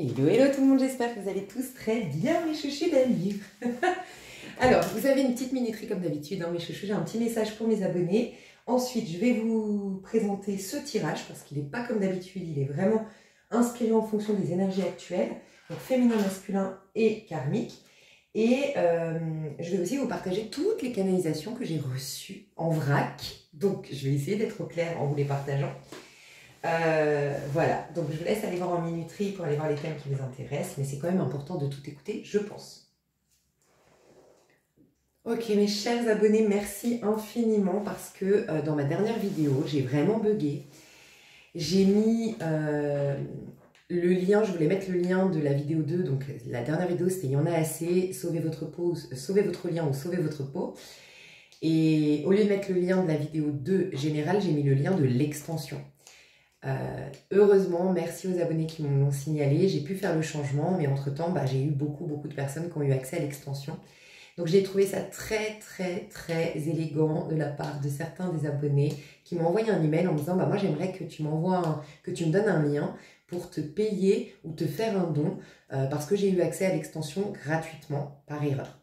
Hello, hello tout le monde, j'espère que vous allez tous très bien mes chouchous d'amis. Alors, vous avez une petite minuterie comme d'habitude, mes chouchous, j'ai un petit message pour mes abonnés. Ensuite, je vais vous présenter ce tirage parce qu'il n'est pas comme d'habitude, il est vraiment inspiré en fonction des énergies actuelles, donc féminin, masculin et karmique. Et je vais aussi vous partager toutes les canalisations que j'ai reçues en vrac. Donc, je vais essayer d'être au clair en vous les partageant. Voilà, donc je vous laisse aller voir en minuterie pour aller voir les thèmes qui vous intéressent, mais c'est quand même important de tout écouter, je pense. Ok, mes chers abonnés, merci infiniment parce que dans ma dernière vidéo, j'ai vraiment bugué. J'ai mis le lien, je voulais mettre le lien de la vidéo 2, donc la dernière vidéo c'était il y en a assez, sauvez votre peau, sauvez votre lien ou sauvez votre peau. Et au lieu de mettre le lien de la vidéo 2 générale, j'ai mis le lien de l'extension. Heureusement, merci aux abonnés qui m'ont signalé, j'ai pu faire le changement, mais entre temps j'ai eu beaucoup de personnes qui ont eu accès à l'extension. Donc j'ai trouvé ça très élégant de la part de certains des abonnés qui m'ont envoyé un email en me disant moi j'aimerais que tu m'envoies que tu me donnes un lien pour te payer ou te faire un don parce que j'ai eu accès à l'extension gratuitement par erreur.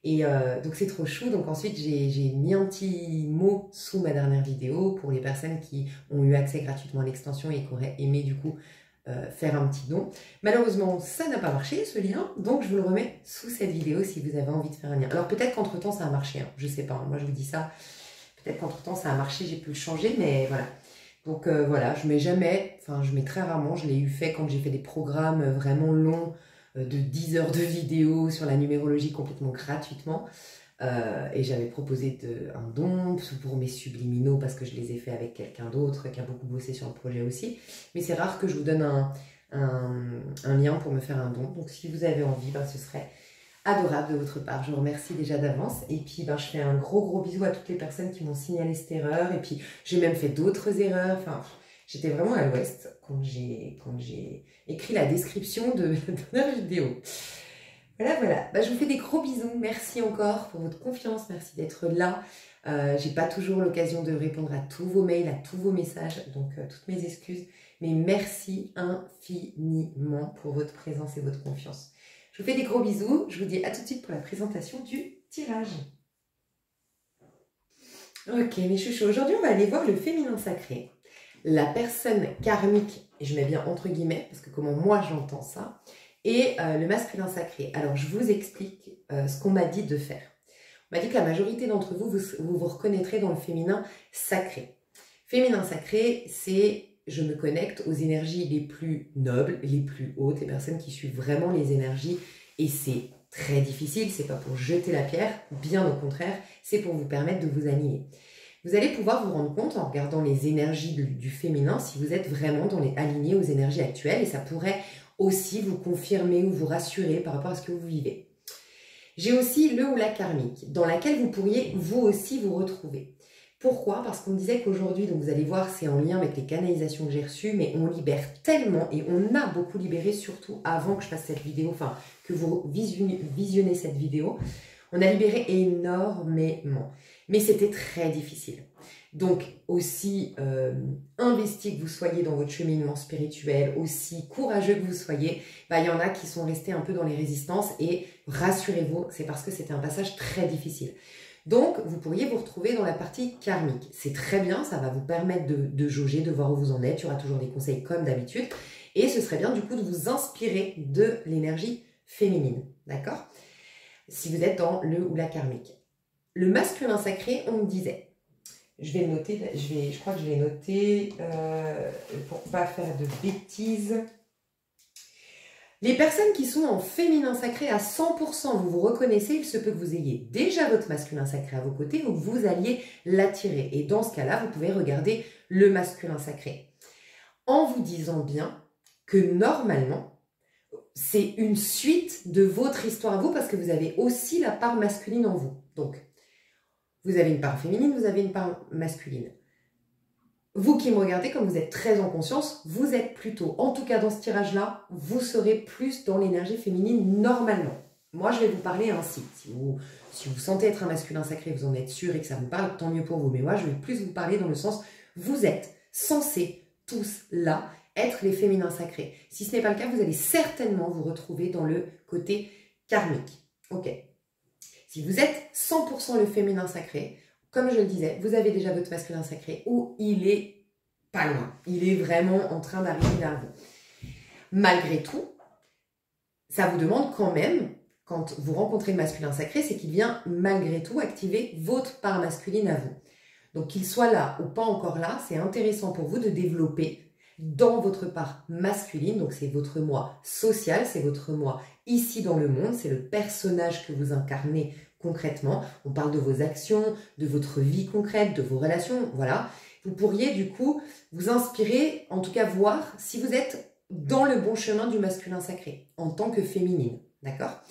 Et donc c'est trop chou, donc ensuite j'ai mis un petit mot sous ma dernière vidéo pour les personnes qui ont eu accès gratuitement à l'extension et qui auraient aimé du coup faire un petit don. Malheureusement ça n'a pas marché ce lien, donc je vous le remets sous cette vidéo si vous avez envie de faire un lien. Alors peut-être qu'entre temps ça a marché, je sais pas, moi je vous dis ça, peut-être qu'entre temps ça a marché, j'ai pu le changer, mais voilà. Donc voilà, je mets jamais, enfin je mets très rarement, je l'ai eu fait quand j'ai fait des programmes vraiment longs, de 10 heures de vidéo sur la numérologie complètement gratuitement et j'avais proposé un don pour mes subliminaux parce que je les ai fait avec quelqu'un d'autre qui a beaucoup bossé sur le projet aussi, mais c'est rare que je vous donne un lien pour me faire un don, donc si vous avez envie, ce serait adorable de votre part, je vous remercie déjà d'avance et puis je fais un gros bisou à toutes les personnes qui m'ont signalé cette erreur et puis j'ai même fait d'autres erreurs, enfin j'étais vraiment à l'ouest quand j'ai écrit la description de la dernière vidéo. Voilà. Je vous fais des gros bisous. Merci encore pour votre confiance. Merci d'être là. J'ai pas toujours l'occasion de répondre à tous vos mails, à tous vos messages. Donc, toutes mes excuses. Mais merci infiniment pour votre présence et votre confiance. Je vous fais des gros bisous. Je vous dis à tout de suite pour la présentation du tirage. Ok, mes chouchous. Aujourd'hui, on va aller voir le féminin sacré. La personne karmique, et je mets bien entre guillemets, parce que comment moi j'entends ça, et le masculin sacré. Alors, je vous explique ce qu'on m'a dit de faire. On m'a dit que la majorité d'entre vous, vous reconnaîtrez dans le féminin sacré. Féminin sacré, c'est je me connecte aux énergies les plus nobles, les plus hautes, les personnes qui suivent vraiment les énergies, et c'est très difficile, c'est pas pour jeter la pierre, bien au contraire, c'est pour vous permettre de vous aligner. Vous allez pouvoir vous rendre compte en regardant les énergies du féminin si vous êtes vraiment alignés aux énergies actuelles et ça pourrait aussi vous confirmer ou vous rassurer par rapport à ce que vous vivez. J'ai aussi le ou la karmique dans laquelle vous pourriez vous aussi vous retrouver. Pourquoi? Parce qu'on me disait qu'aujourd'hui, donc vous allez voir, c'est en lien avec les canalisations que j'ai reçues, mais on libère tellement et on a beaucoup libéré, surtout avant que je fasse cette vidéo, enfin que vous visionnez cette vidéo. On a libéré énormément, mais c'était très difficile. Donc, aussi investi que vous soyez dans votre cheminement spirituel, aussi courageux que vous soyez, il y en a qui sont restés un peu dans les résistances et rassurez-vous, c'est parce que c'était un passage très difficile. Donc, vous pourriez vous retrouver dans la partie karmique. C'est très bien, ça va vous permettre de jauger, de voir où vous en êtes. Il y aura toujours des conseils comme d'habitude. Et ce serait bien du coup de vous inspirer de l'énergie féminine, d'accord ? Si vous êtes dans le ou la karmique. Le masculin sacré, on me disait, je vais le noter, je crois que je l'ai noté pour ne pas faire de bêtises. Les personnes qui sont en féminin sacré à 100%, vous vous reconnaissez, il se peut que vous ayez déjà votre masculin sacré à vos côtés ou que vous alliez l'attirer. Et dans ce cas-là, vous pouvez regarder le masculin sacré. En vous disant bien que normalement, c'est une suite de votre histoire à vous parce que vous avez aussi la part masculine en vous. Donc, vous avez une part féminine, vous avez une part masculine. Vous qui me regardez, comme vous êtes très en conscience, vous êtes plutôt, en tout cas dans ce tirage-là, vous serez plus dans l'énergie féminine normalement. Moi, je vais vous parler ainsi. Si vous sentez être un masculin sacré, vous en êtes sûr et que ça vous parle, tant mieux pour vous. Mais moi, je vais plus vous parler dans le sens, vous êtes censés tous là être les féminins sacrés. Si ce n'est pas le cas, vous allez certainement vous retrouver dans le côté karmique. Ok. Si vous êtes 100% le féminin sacré, comme je le disais, vous avez déjà votre masculin sacré ou il est pas loin. Il est vraiment en train d'arriver vers vous. Malgré tout, ça vous demande quand même, quand vous rencontrez le masculin sacré, c'est qu'il vient malgré tout activer votre part masculine à vous. Donc qu'il soit là ou pas encore là, c'est intéressant pour vous de développer dans votre part masculine, donc c'est votre moi social, c'est votre moi ici dans le monde, c'est le personnage que vous incarnez concrètement. On parle de vos actions, de votre vie concrète, de vos relations, voilà. Vous pourriez du coup vous inspirer, en tout cas voir si vous êtes dans le bon chemin du masculin sacré, en tant que féminine, d'accord?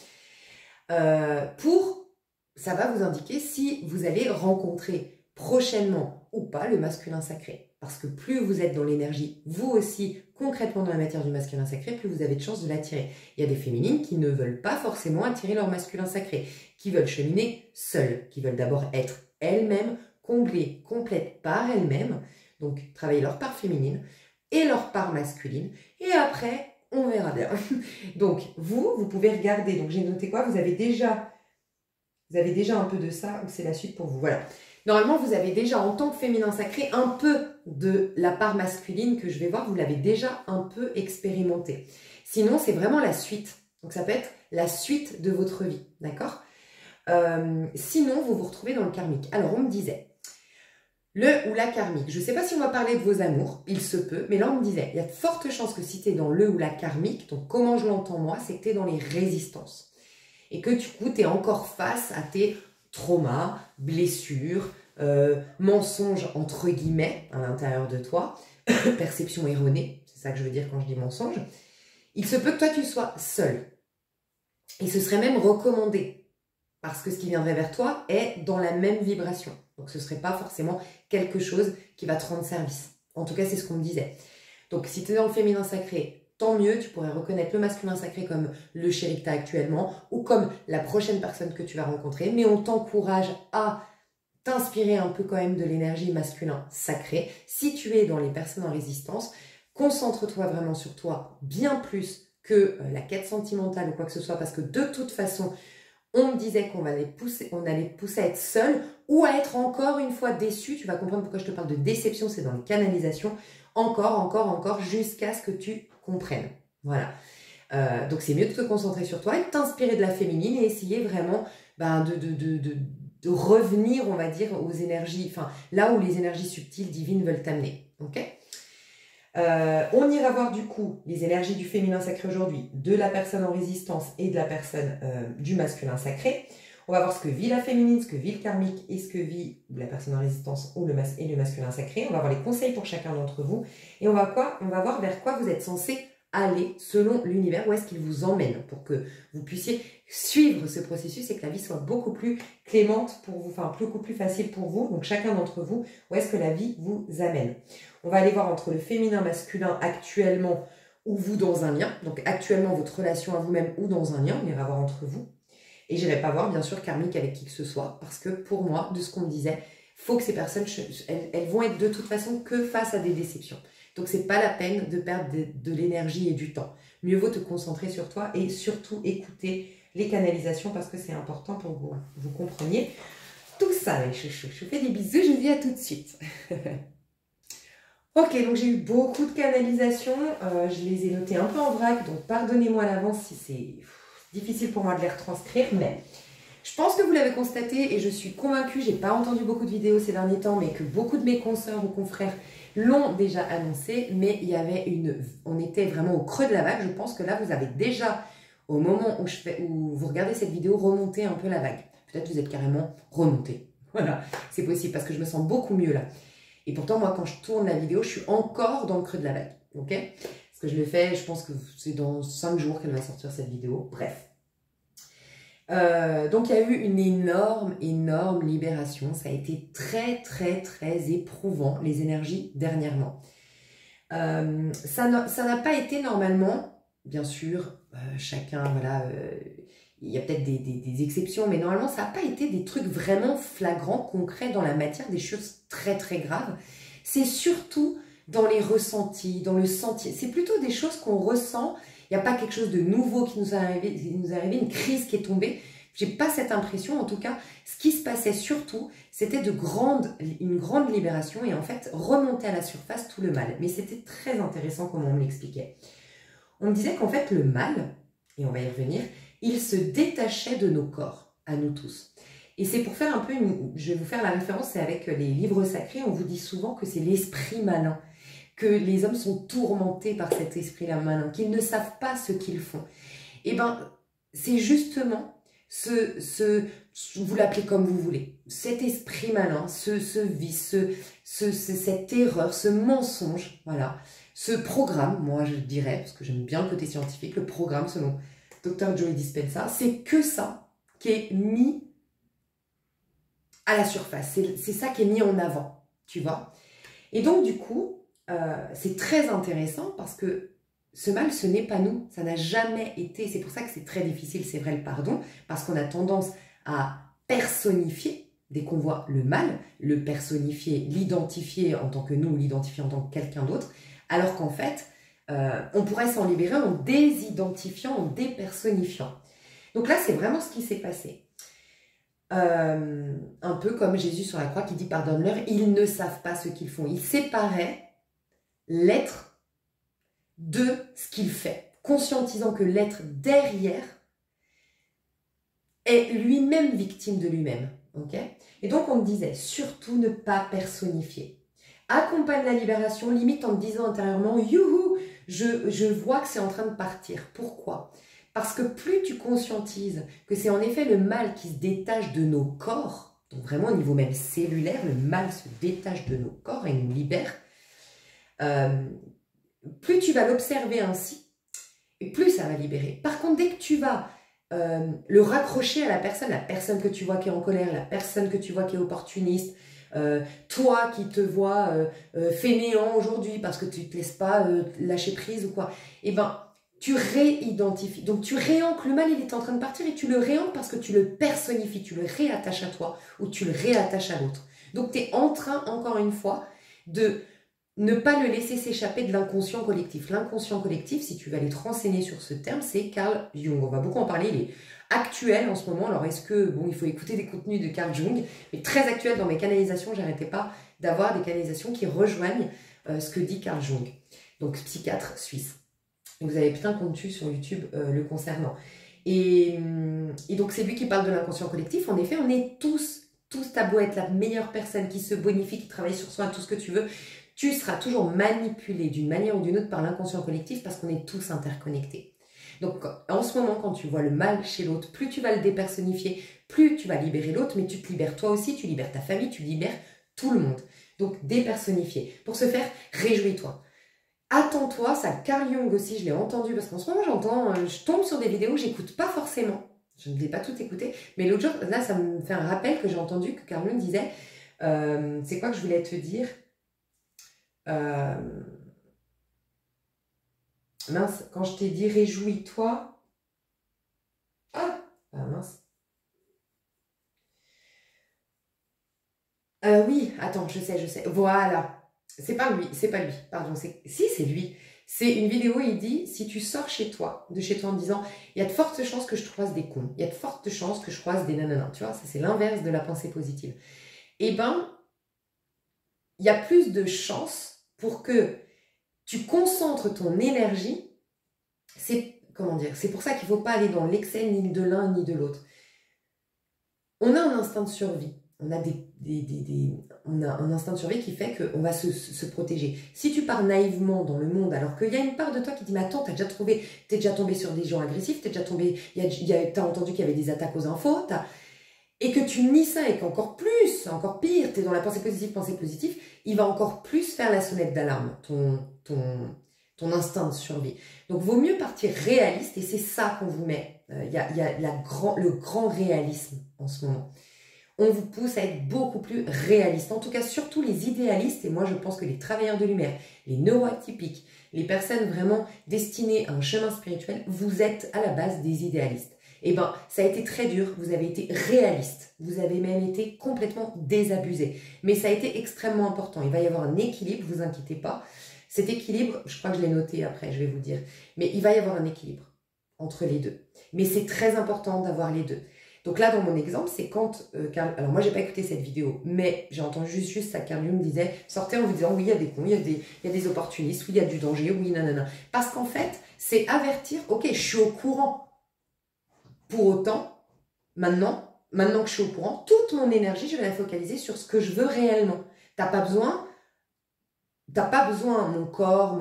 Ça va vous indiquer si vous allez rencontrer prochainement ou pas le masculin sacré. Parce que plus vous êtes dans l'énergie, vous aussi, concrètement dans la matière du masculin sacré, plus vous avez de chances de l'attirer. Il y a des féminines qui ne veulent pas forcément attirer leur masculin sacré, qui veulent cheminer seules, qui veulent d'abord être elles-mêmes, comblées, complètes par elles-mêmes, donc travailler leur part féminine et leur part masculine, et après, on verra bien. Donc, vous pouvez regarder, donc j'ai noté quoi? Vous avez déjà un peu de ça, ou c'est la suite pour vous, voilà. Normalement, vous avez déjà, en tant que féminin sacré, un peu de la part masculine que je vais voir, vous l'avez déjà un peu expérimenté. Sinon, c'est vraiment la suite. Donc, ça peut être la suite de votre vie, d'accord? Sinon, vous vous retrouvez dans le karmique. Alors, on me disait, le ou la karmique, je ne sais pas si on va parler de vos amours, il se peut, mais là, on me disait, il y a de fortes chances que si tu es dans le ou la karmique, donc comment je l'entends moi, c'est que tu es dans les résistances. Et que du coup, tu es encore face à tes traumas, blessures, mensonges entre guillemets à l'intérieur de toi, perception erronée, c'est ça que je veux dire quand je dis mensonge. Il se peut que toi tu sois seul. Et ce serait même recommandé, parce que ce qui viendrait vers toi est dans la même vibration. Donc ce ne serait pas forcément quelque chose qui va te rendre service. En tout cas, c'est ce qu'on me disait. Donc si tu es dans le féminin sacré, tant mieux, tu pourrais reconnaître le masculin sacré comme le chéri que tu as actuellement ou comme la prochaine personne que tu vas rencontrer. Mais on t'encourage à t'inspirer un peu quand même de l'énergie masculin sacrée. Si tu es dans les personnes en résistance, concentre-toi vraiment sur toi bien plus que la quête sentimentale ou quoi que ce soit, parce que de toute façon, on me disait qu'on allait pousser à être seul ou à être encore une fois déçu. Tu vas comprendre pourquoi je te parle de déception, c'est dans les canalisations. Encore, jusqu'à ce que tu comprennes. Voilà. Donc c'est mieux de te concentrer sur toi et de t'inspirer de la féminine et essayer vraiment de revenir, on va dire, aux énergies, enfin là où les énergies subtiles, divines veulent t'amener. Ok? On ira voir du coup les énergies du féminin sacré aujourd'hui, de la personne en résistance et de la personne du masculin sacré. On va voir ce que vit la féminine, ce que vit le karmique et ce que vit la personne en résistance ou le masculin sacré. On va voir les conseils pour chacun d'entre vous et on va voir vers quoi vous êtes censé aller selon l'univers, où est-ce qu'il vous emmène pour que vous puissiez suivre ce processus et que la vie soit beaucoup plus clémente pour vous, enfin beaucoup plus facile pour vous, donc chacun d'entre vous, où est-ce que la vie vous amène. On va aller voir entre le féminin, masculin actuellement ou vous dans un lien, donc actuellement votre relation à vous-même ou dans un lien, on ira voir entre vous. Et je n'irai pas voir bien sûr karmique avec qui que ce soit, parce que pour moi, de ce qu'on me disait, faut que ces personnes, elles vont être de toute façon que face à des déceptions. Donc, c'est pas la peine de perdre de l'énergie et du temps. Mieux vaut te concentrer sur toi et surtout écouter les canalisations parce que c'est important pour que vous compreniez tout ça, les chouchous. Je vous fais des bisous, je vous dis à tout de suite. Ok, donc j'ai eu beaucoup de canalisations. Je les ai notées un peu en vrac, donc pardonnez-moi à l'avance si c'est difficile pour moi de les retranscrire, mais je pense que vous l'avez constaté et je suis convaincue, j'ai pas entendu beaucoup de vidéos ces derniers temps, mais que beaucoup de mes consoeurs ou confrères l'ont déjà annoncé, mais on était vraiment au creux de la vague. Je pense que là, vous avez déjà, au moment où vous regardez cette vidéo, remonté un peu la vague. Peut-être que vous êtes carrément remonté. Voilà, c'est possible parce que je me sens beaucoup mieux là. Et pourtant, moi, quand je tourne la vidéo, je suis encore dans le creux de la vague. Ok? Parce que je l'ai fait, je pense que c'est dans 5 jours qu'elle va sortir cette vidéo. Bref. Donc il y a eu une énorme libération. Ça a été très éprouvant, les énergies dernièrement. Ça n'a pas été normalement, bien sûr, chacun, voilà, il y a peut-être des exceptions, mais normalement ça n'a pas été des trucs vraiment flagrants, concrets dans la matière, des choses très graves. C'est surtout dans les ressentis, dans le sentier. C'est plutôt des choses qu'on ressent. Il n'y a pas quelque chose de nouveau qui nous est arrivé, une crise qui est tombée. J'ai pas cette impression. En tout cas, ce qui se passait surtout, c'était une grande libération et en fait, remonter à la surface tout le mal. Mais c'était très intéressant comment on me l'expliquait. On me disait qu'en fait, le mal, et on va y revenir, il se détachait de nos corps, à nous tous. Et c'est pour faire un peu, je vais vous faire la référence, c'est avec les livres sacrés, on vous dit souvent que c'est l'esprit malin, que les hommes sont tourmentés par cet esprit-là malin, qu'ils ne savent pas ce qu'ils font. Et bien, c'est justement vous l'appelez comme vous voulez, cet esprit malin, ce vice, cette erreur, ce mensonge, voilà, ce programme, moi je dirais, parce que j'aime bien le côté scientifique, le programme selon Dr. Joe Dispenza, c'est que ça qui est mis à la surface, c'est ça qui est mis en avant, tu vois. Et donc du coup, c'est très intéressant parce que ce mal, ce n'est pas nous, ça n'a jamais été, c'est pour ça que c'est très difficile, c'est vrai, le pardon, parce qu'on a tendance à personnifier, dès qu'on voit le mal, le personnifier, l'identifier en tant que nous, l'identifier en tant que quelqu'un d'autre, alors qu'en fait, on pourrait s'en libérer en désidentifiant, en dépersonnifiant. Donc là, c'est vraiment ce qui s'est passé. Un peu comme Jésus sur la croix qui dit « Pardonne-leur, ils ne savent pas ce qu'ils font ». Il séparait l'être de ce qu'il fait, conscientisant que l'être derrière est lui-même victime de lui-même. Okay, et donc on me disait, surtout ne pas personnifier. Accompagne la libération, limite en me disant intérieurement, youhou, je vois que c'est en train de partir. Pourquoi? Parce que plus tu conscientises que c'est en effet le mal qui se détache de nos corps, donc vraiment au niveau même cellulaire, le mal se détache de nos corps et nous libère, plus tu vas l'observer ainsi, et plus ça va libérer. Par contre, dès que tu vas le raccrocher à la personne que tu vois qui est en colère, la personne que tu vois qui est opportuniste, toi qui te vois fainéant aujourd'hui parce que tu ne te laisses pas lâcher prise ou quoi, et ben tu réidentifies. Donc tu réancres le mal, il est en train de partir et tu le réancres parce que tu le personnifies, tu le réattaches à toi ou tu le réattaches à l'autre. Donc tu es en train, encore une fois, de ne pas le laisser s'échapper de l'inconscient collectif. L'inconscient collectif, si tu vas aller te renseigner sur ce terme, c'est Carl Jung. On va beaucoup en parler, il est actuel en ce moment. Alors est-ce que, bon, il faut écouter des contenus de Carl Jung, mais très actuel dans mes canalisations, j'arrêtais pas d'avoir des canalisations qui rejoignent ce que dit Carl Jung, donc psychiatre suisse. Vous avez plein de contenus sur YouTube le concernant. Et donc c'est lui qui parle de l'inconscient collectif. En effet, on est tous, t'as beau être la meilleure personne qui se bonifie, qui travaille sur soi, tout ce que tu veux, tu seras toujours manipulé d'une manière ou d'une autre par l'inconscient collectif parce qu'on est tous interconnectés. Donc en ce moment, quand tu vois le mal chez l'autre, plus tu vas le dépersonnifier, plus tu vas libérer l'autre, mais tu te libères toi aussi, tu libères ta famille, tu libères tout le monde. Donc dépersonnifier. Pour ce faire, réjouis-toi. Attends-toi, ça Carl Jung aussi, je l'ai entendu, parce qu'en ce moment je tombe sur des vidéos que j'écoute pas forcément. Je ne vais pas tout écouter, mais l'autre jour, là ça me fait un rappel que j'ai entendu que Carl Jung disait, c'est quoi que je voulais te dire? Mince, quand je t'ai dit réjouis-toi. Ah mince. Oui, attends, je sais. Voilà. C'est pas lui, pardon. Si, c'est lui. C'est une vidéo, il dit, si tu sors de chez toi en disant, il y a de fortes chances que je croise des cons, il y a de fortes chances que je croise des nanana. Tu vois, ça c'est l'inverse de la pensée positive. Eh ben, il y a plus de chances pour que tu concentres ton énergie. C'est pour ça qu'il ne faut pas aller dans l'excès ni de l'un ni de l'autre. On a un instinct de survie. On a, on a un instinct de survie qui fait qu'on va se protéger. Si tu pars naïvement dans le monde, alors qu'il y a une part de toi qui dit « Mais attends, t'es déjà tombé sur des gens agressifs, t'as entendu qu'il y avait des attaques aux infos, et que tu nies ça et qu'encore plus, encore pire, t'es dans la pensée positive, il va encore plus faire la sonnette d'alarme, ton instinct de survie. Donc, vaut mieux partir réaliste et c'est ça qu'on vous met. Il y a le grand réalisme en ce moment. On vous pousse à être beaucoup plus réaliste. En tout cas, surtout les idéalistes, et moi je pense que les travailleurs de lumière, les neuroatypiques, les personnes vraiment destinées à un chemin spirituel, vous êtes à la base des idéalistes. Eh ben, ça a été très dur, vous avez été réaliste, vous avez même été complètement désabusé. Mais ça a été extrêmement important. Il va y avoir un équilibre, vous inquiétez pas. Cet équilibre, je crois que je l'ai noté après, je vais vous dire. Mais il va y avoir un équilibre entre les deux. Mais c'est très important d'avoir les deux. Donc là, dans mon exemple, c'est quand alors moi, j'ai pas écouté cette vidéo, mais j'ai entendu juste ça. Carl Jung me disait, sortez en vous disant, oui, il y a des cons, il y a des opportunistes, oui, il y a du danger, oui, nanana. Parce qu'en fait, c'est avertir, ok, je suis au courant. Pour autant, maintenant que je suis au courant, toute mon énergie, je vais la focaliser sur ce que je veux réellement. T'as pas besoin, mon corps,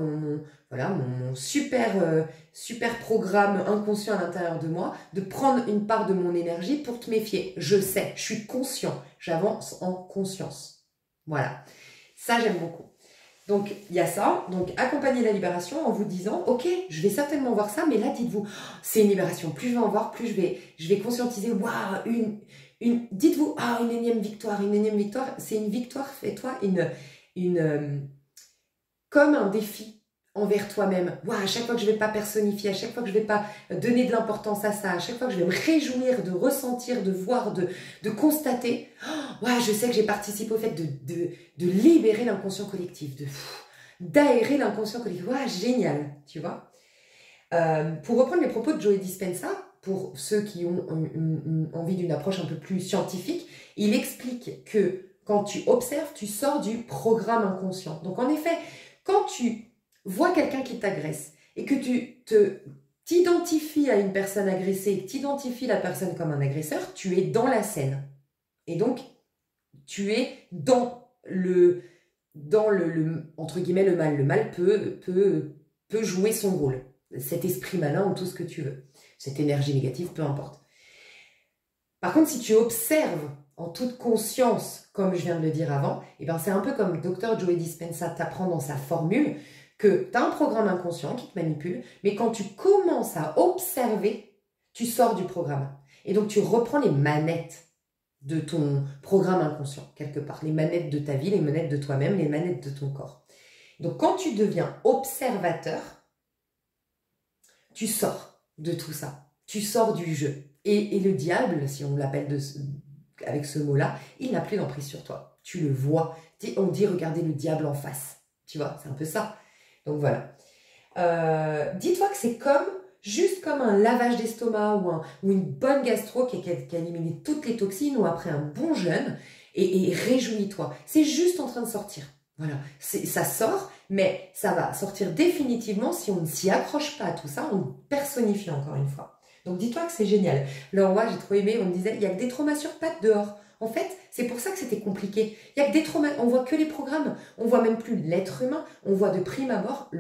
voilà, mon super programme inconscient à l'intérieur de moi, de prendre une part de mon énergie pour te méfier. Je sais, je suis conscient, j'avance en conscience. Voilà, ça j'aime beaucoup. Donc, il y a ça. Donc, accompagner la libération en vous disant, ok, je vais certainement voir ça, mais là, dites-vous, c'est une libération. Plus je vais en voir, plus je vais conscientiser, waouh, dites-vous, ah, une énième victoire. C'est une victoire, fais-toi comme un défi envers toi-même. Waouh, à chaque fois que je ne vais pas personnifier, à chaque fois que je ne vais pas donner de l'importance à ça, à chaque fois que je vais me réjouir de ressentir, de voir, de constater, waouh, je sais que j'ai participé au fait de libérer l'inconscient collectif, d'aérer l'inconscient collectif. Waouh, génial, tu vois. Pour reprendre les propos de Joe Dispenza, pour ceux qui ont envie d'une approche un peu plus scientifique, il explique que quand tu observes, tu sors du programme inconscient. Donc en effet, quand tu vois quelqu'un qui t'agresse et que tu t'identifies à une personne agressée et que tu identifies la personne comme un agresseur, tu es dans la scène. Et donc, tu es dans le entre guillemets, le mal. Le mal peut jouer son rôle. Cet esprit malin ou tout ce que tu veux. Cette énergie négative, peu importe. Par contre, si tu observes en toute conscience, comme je viens de le dire avant, eh ben c'est un peu comme Dr. Joe Dispenza t'apprend dans sa formule que tu as un programme inconscient qui te manipule, mais quand tu commences à observer, tu sors du programme. Et donc, tu reprends les manettes de ton programme inconscient, quelque part. Les manettes de ta vie, les manettes de toi-même, les manettes de ton corps. Donc, quand tu deviens observateur, tu sors de tout ça. Tu sors du jeu. Et le diable, si on l'appelle avec ce mot-là, il n'a plus d'emprise sur toi. Tu le vois. On dit regardez le diable en face. Tu vois, c'est un peu ça. Donc voilà. Dis-toi que c'est juste comme un lavage d'estomac ou une bonne gastro qui a éliminé toutes les toxines ou après un bon jeûne et réjouis-toi. C'est juste en train de sortir. Voilà, ça sort, mais ça va sortir définitivement si on ne s'y accroche pas à tout ça, on personnifie encore une fois. Donc dis-toi que c'est génial. Alors moi j'ai trop aimé, on me disait, il n'y a que des traumas sur pattes dehors. En fait, c'est pour ça que c'était compliqué. Il n'y a que des traumas, on voit que les programmes, on voit même plus l'être humain, on voit de prime abord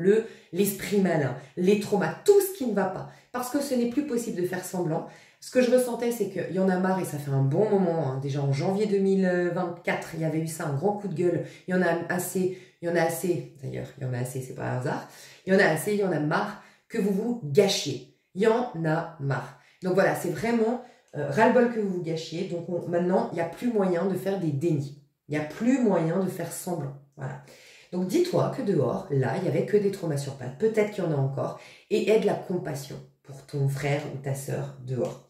l'esprit malin, les traumas, tout ce qui ne va pas. Parce que ce n'est plus possible de faire semblant. Ce que je ressentais, c'est qu'il y en a marre, et ça fait un bon moment, hein. Déjà en janvier 2024, il y avait eu ça, un grand coup de gueule. Il y en a assez, d'ailleurs, il y en a assez, c'est pas un hasard. Il y en a assez, il y en a marre que vous vous gâchiez. Il y en a marre. Donc voilà, c'est vraiment ras-le-bol que vous vous gâchiez. Donc maintenant, il n'y a plus moyen de faire des dénis. Il n'y a plus moyen de faire semblant. Voilà. Donc dis-toi que dehors, là, il n'y avait que des traumas sur pattes. Peut-être qu'il y en a encore. Et aie de la compassion pour ton frère ou ta sœur dehors.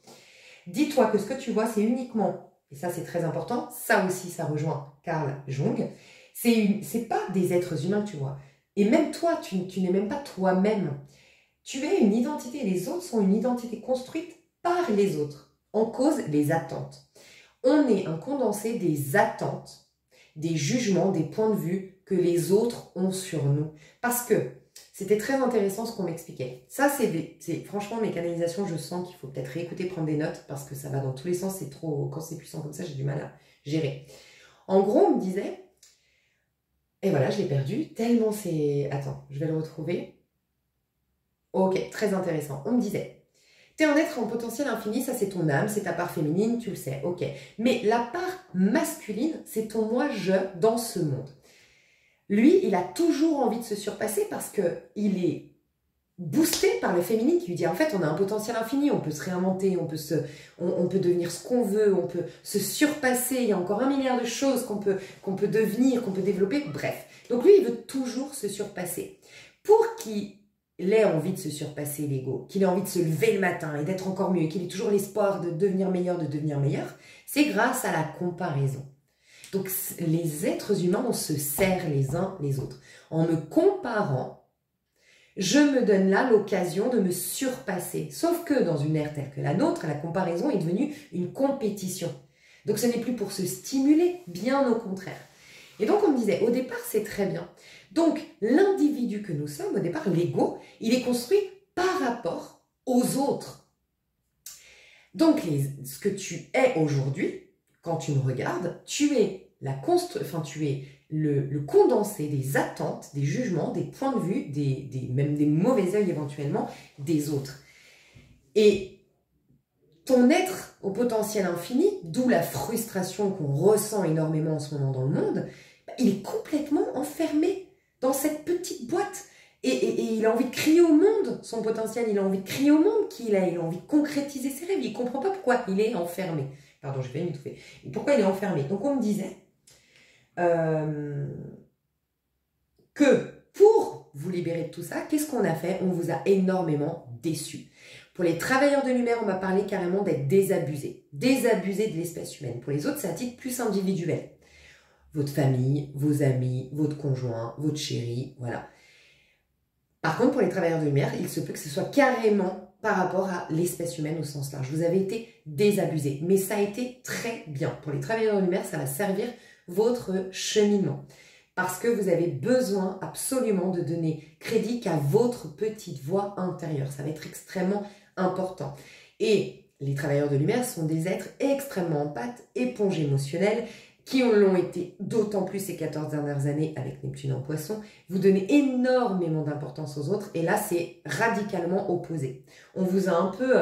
Dis-toi que ce que tu vois, c'est uniquement, et ça c'est très important, ça aussi ça rejoint Carl Jung, c'est pas des êtres humains que tu vois. Et même toi, tu n'es même pas toi-même. Tu es une identité, les autres sont une identité construite par les autres. En cause, les attentes. On est un condensé des attentes, des jugements, des points de vue que les autres ont sur nous. Parce que c'était très intéressant ce qu'on m'expliquait. Ça, c'est franchement mes canalisations, je sens qu'il faut peut-être réécouter, prendre des notes, parce que ça va dans tous les sens, c'est trop, quand c'est puissant comme ça, j'ai du mal à gérer. En gros, on me disait, et voilà, je l'ai perdu, tellement c'est... Attends, je vais le retrouver. Ok, très intéressant. On me disait, t'es un être en potentiel infini, ça c'est ton âme, c'est ta part féminine, tu le sais, ok. Mais la part masculine, c'est ton moi-je dans ce monde. Lui, il a toujours envie de se surpasser parce qu'il est boosté par le féminin qui lui dit en fait on a un potentiel infini, on peut se réinventer, on peut devenir ce qu'on veut, on peut se surpasser, il y a encore 1 milliard de choses qu'on peut devenir, qu'on peut développer, bref. Donc lui, il veut toujours se surpasser. Pour qu'il ait envie de se surpasser l'ego, qu'il ait envie de se lever le matin et d'être encore mieux, qu'il ait toujours l'espoir de devenir meilleur, c'est grâce à la comparaison. Donc les êtres humains, on se sert les uns les autres. En me comparant, je me donne là l'occasion de me surpasser. Sauf que dans une ère telle que la nôtre, la comparaison est devenue une compétition. Donc ce n'est plus pour se stimuler, bien au contraire. Et donc on me disait, au départ c'est très bien. Donc l'individu que nous sommes, au départ l'ego, il est construit par rapport aux autres. Donc ce que tu es aujourd'hui, quand tu me regardes, tu es le condensé des attentes, des jugements, des points de vue, même des mauvais œils éventuellement des autres. Et ton être au potentiel infini, d'où la frustration qu'on ressent énormément en ce moment dans le monde, il est complètement enfermé dans cette petite boîte. Et il a envie de crier au monde son potentiel, il a envie de crier au monde qu'il a, il a envie de concrétiser ses rêves, il ne comprend pas pourquoi il est enfermé. Pardon, j'ai failli m'étouffer. Pourquoi il est enfermé? Donc on me disait que pour vous libérer de tout ça, qu'est-ce qu'on a fait? On vous a énormément déçus. Pour les travailleurs de lumière, on m'a parlé carrément d'être désabusés. Désabusés de l'espèce humaine. Pour les autres, c'est à titre plus individuel. Votre famille, vos amis, votre conjoint, votre chéri, voilà. Par contre, pour les travailleurs de lumière, il se peut que ce soit carrément par rapport à l'espèce humaine au sens large. Vous avez été désabusés, mais ça a été très bien. Pour les travailleurs de lumière, ça va servir votre cheminement. Parce que vous avez besoin absolument de donner crédit qu'à votre petite voix intérieure. Ça va être extrêmement important. Et les travailleurs de lumière sont des êtres extrêmement empathes, éponges émotionnelles, qui l'ont été d'autant plus ces 14 dernières années avec Neptune en Poisson. Vous donnez énormément d'importance aux autres et là, c'est radicalement opposé. On vous a un peu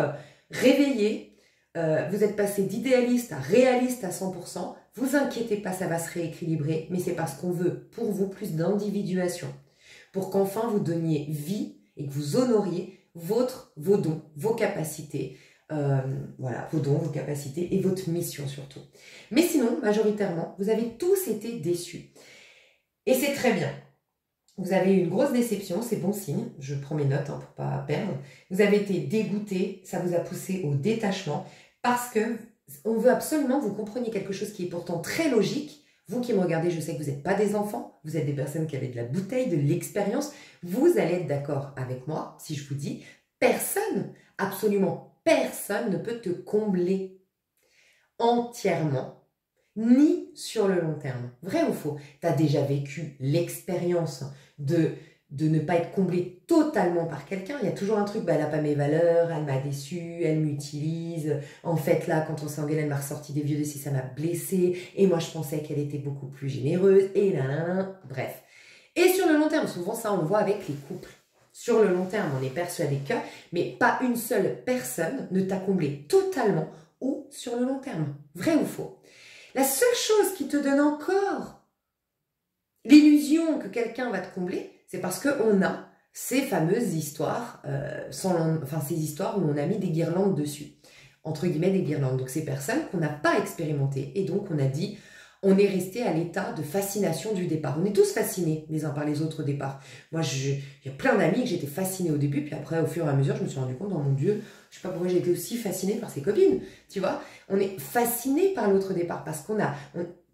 réveillé, vous êtes passé d'idéaliste à réaliste à 100%. Vous inquiétez pas, ça va se rééquilibrer, mais c'est parce qu'on veut pour vous plus d'individuation, pour qu'enfin vous donniez vie et que vous honoriez vos dons, vos capacités, voilà, vos dons, vos capacités et votre mission surtout. Mais sinon, majoritairement, vous avez tous été déçus. Et c'est très bien. Vous avez eu une grosse déception, c'est bon signe, je prends mes notes pour ne pas perdre. Vous avez été dégoûté, ça vous a poussé au détachement parce que on veut absolument que vous compreniez quelque chose qui est pourtant très logique. Vous qui me regardez, je sais que vous n'êtes pas des enfants, vous êtes des personnes qui avaient de la bouteille, de l'expérience. Vous allez être d'accord avec moi si je vous dis, personne, absolument personne ne peut te combler entièrement, ni sur le long terme. Vrai ou faux? Tu as déjà vécu l'expérience de ne pas être comblé totalement par quelqu'un. Il y a toujours un truc, bah, elle n'a pas mes valeurs, elle m'a déçu, elle m'utilise. En fait, là, quand on s'est engueulé, elle m'a ressorti des vieux dossiers, ça m'a blessé. Et moi, je pensais qu'elle était beaucoup plus généreuse. Et là, bref. Et sur le long terme, souvent, ça, on le voit avec les couples. Sur le long terme, on est persuadé que, mais pas une seule personne ne t'a comblé totalement ou sur le long terme. Vrai ou faux? La seule chose qui te donne encore l'illusion que quelqu'un va te combler, c'est parce qu'on a ces fameuses histoires, ces histoires où on a mis des guirlandes dessus, entre guillemets des guirlandes. Donc ces personnes qu'on n'a pas expérimentées et donc on a dit, on est resté à l'état de fascination du départ. On est tous fascinés les uns par les autres au départ. Moi, il y a plein d'amis que j'étais fascinée au début, puis après, au fur et à mesure, je me suis rendu compte, oh mon Dieu, je sais pas pourquoi j'ai été aussi fascinée par ses copines, tu vois. On est fasciné par l'autre départ parce qu'on a,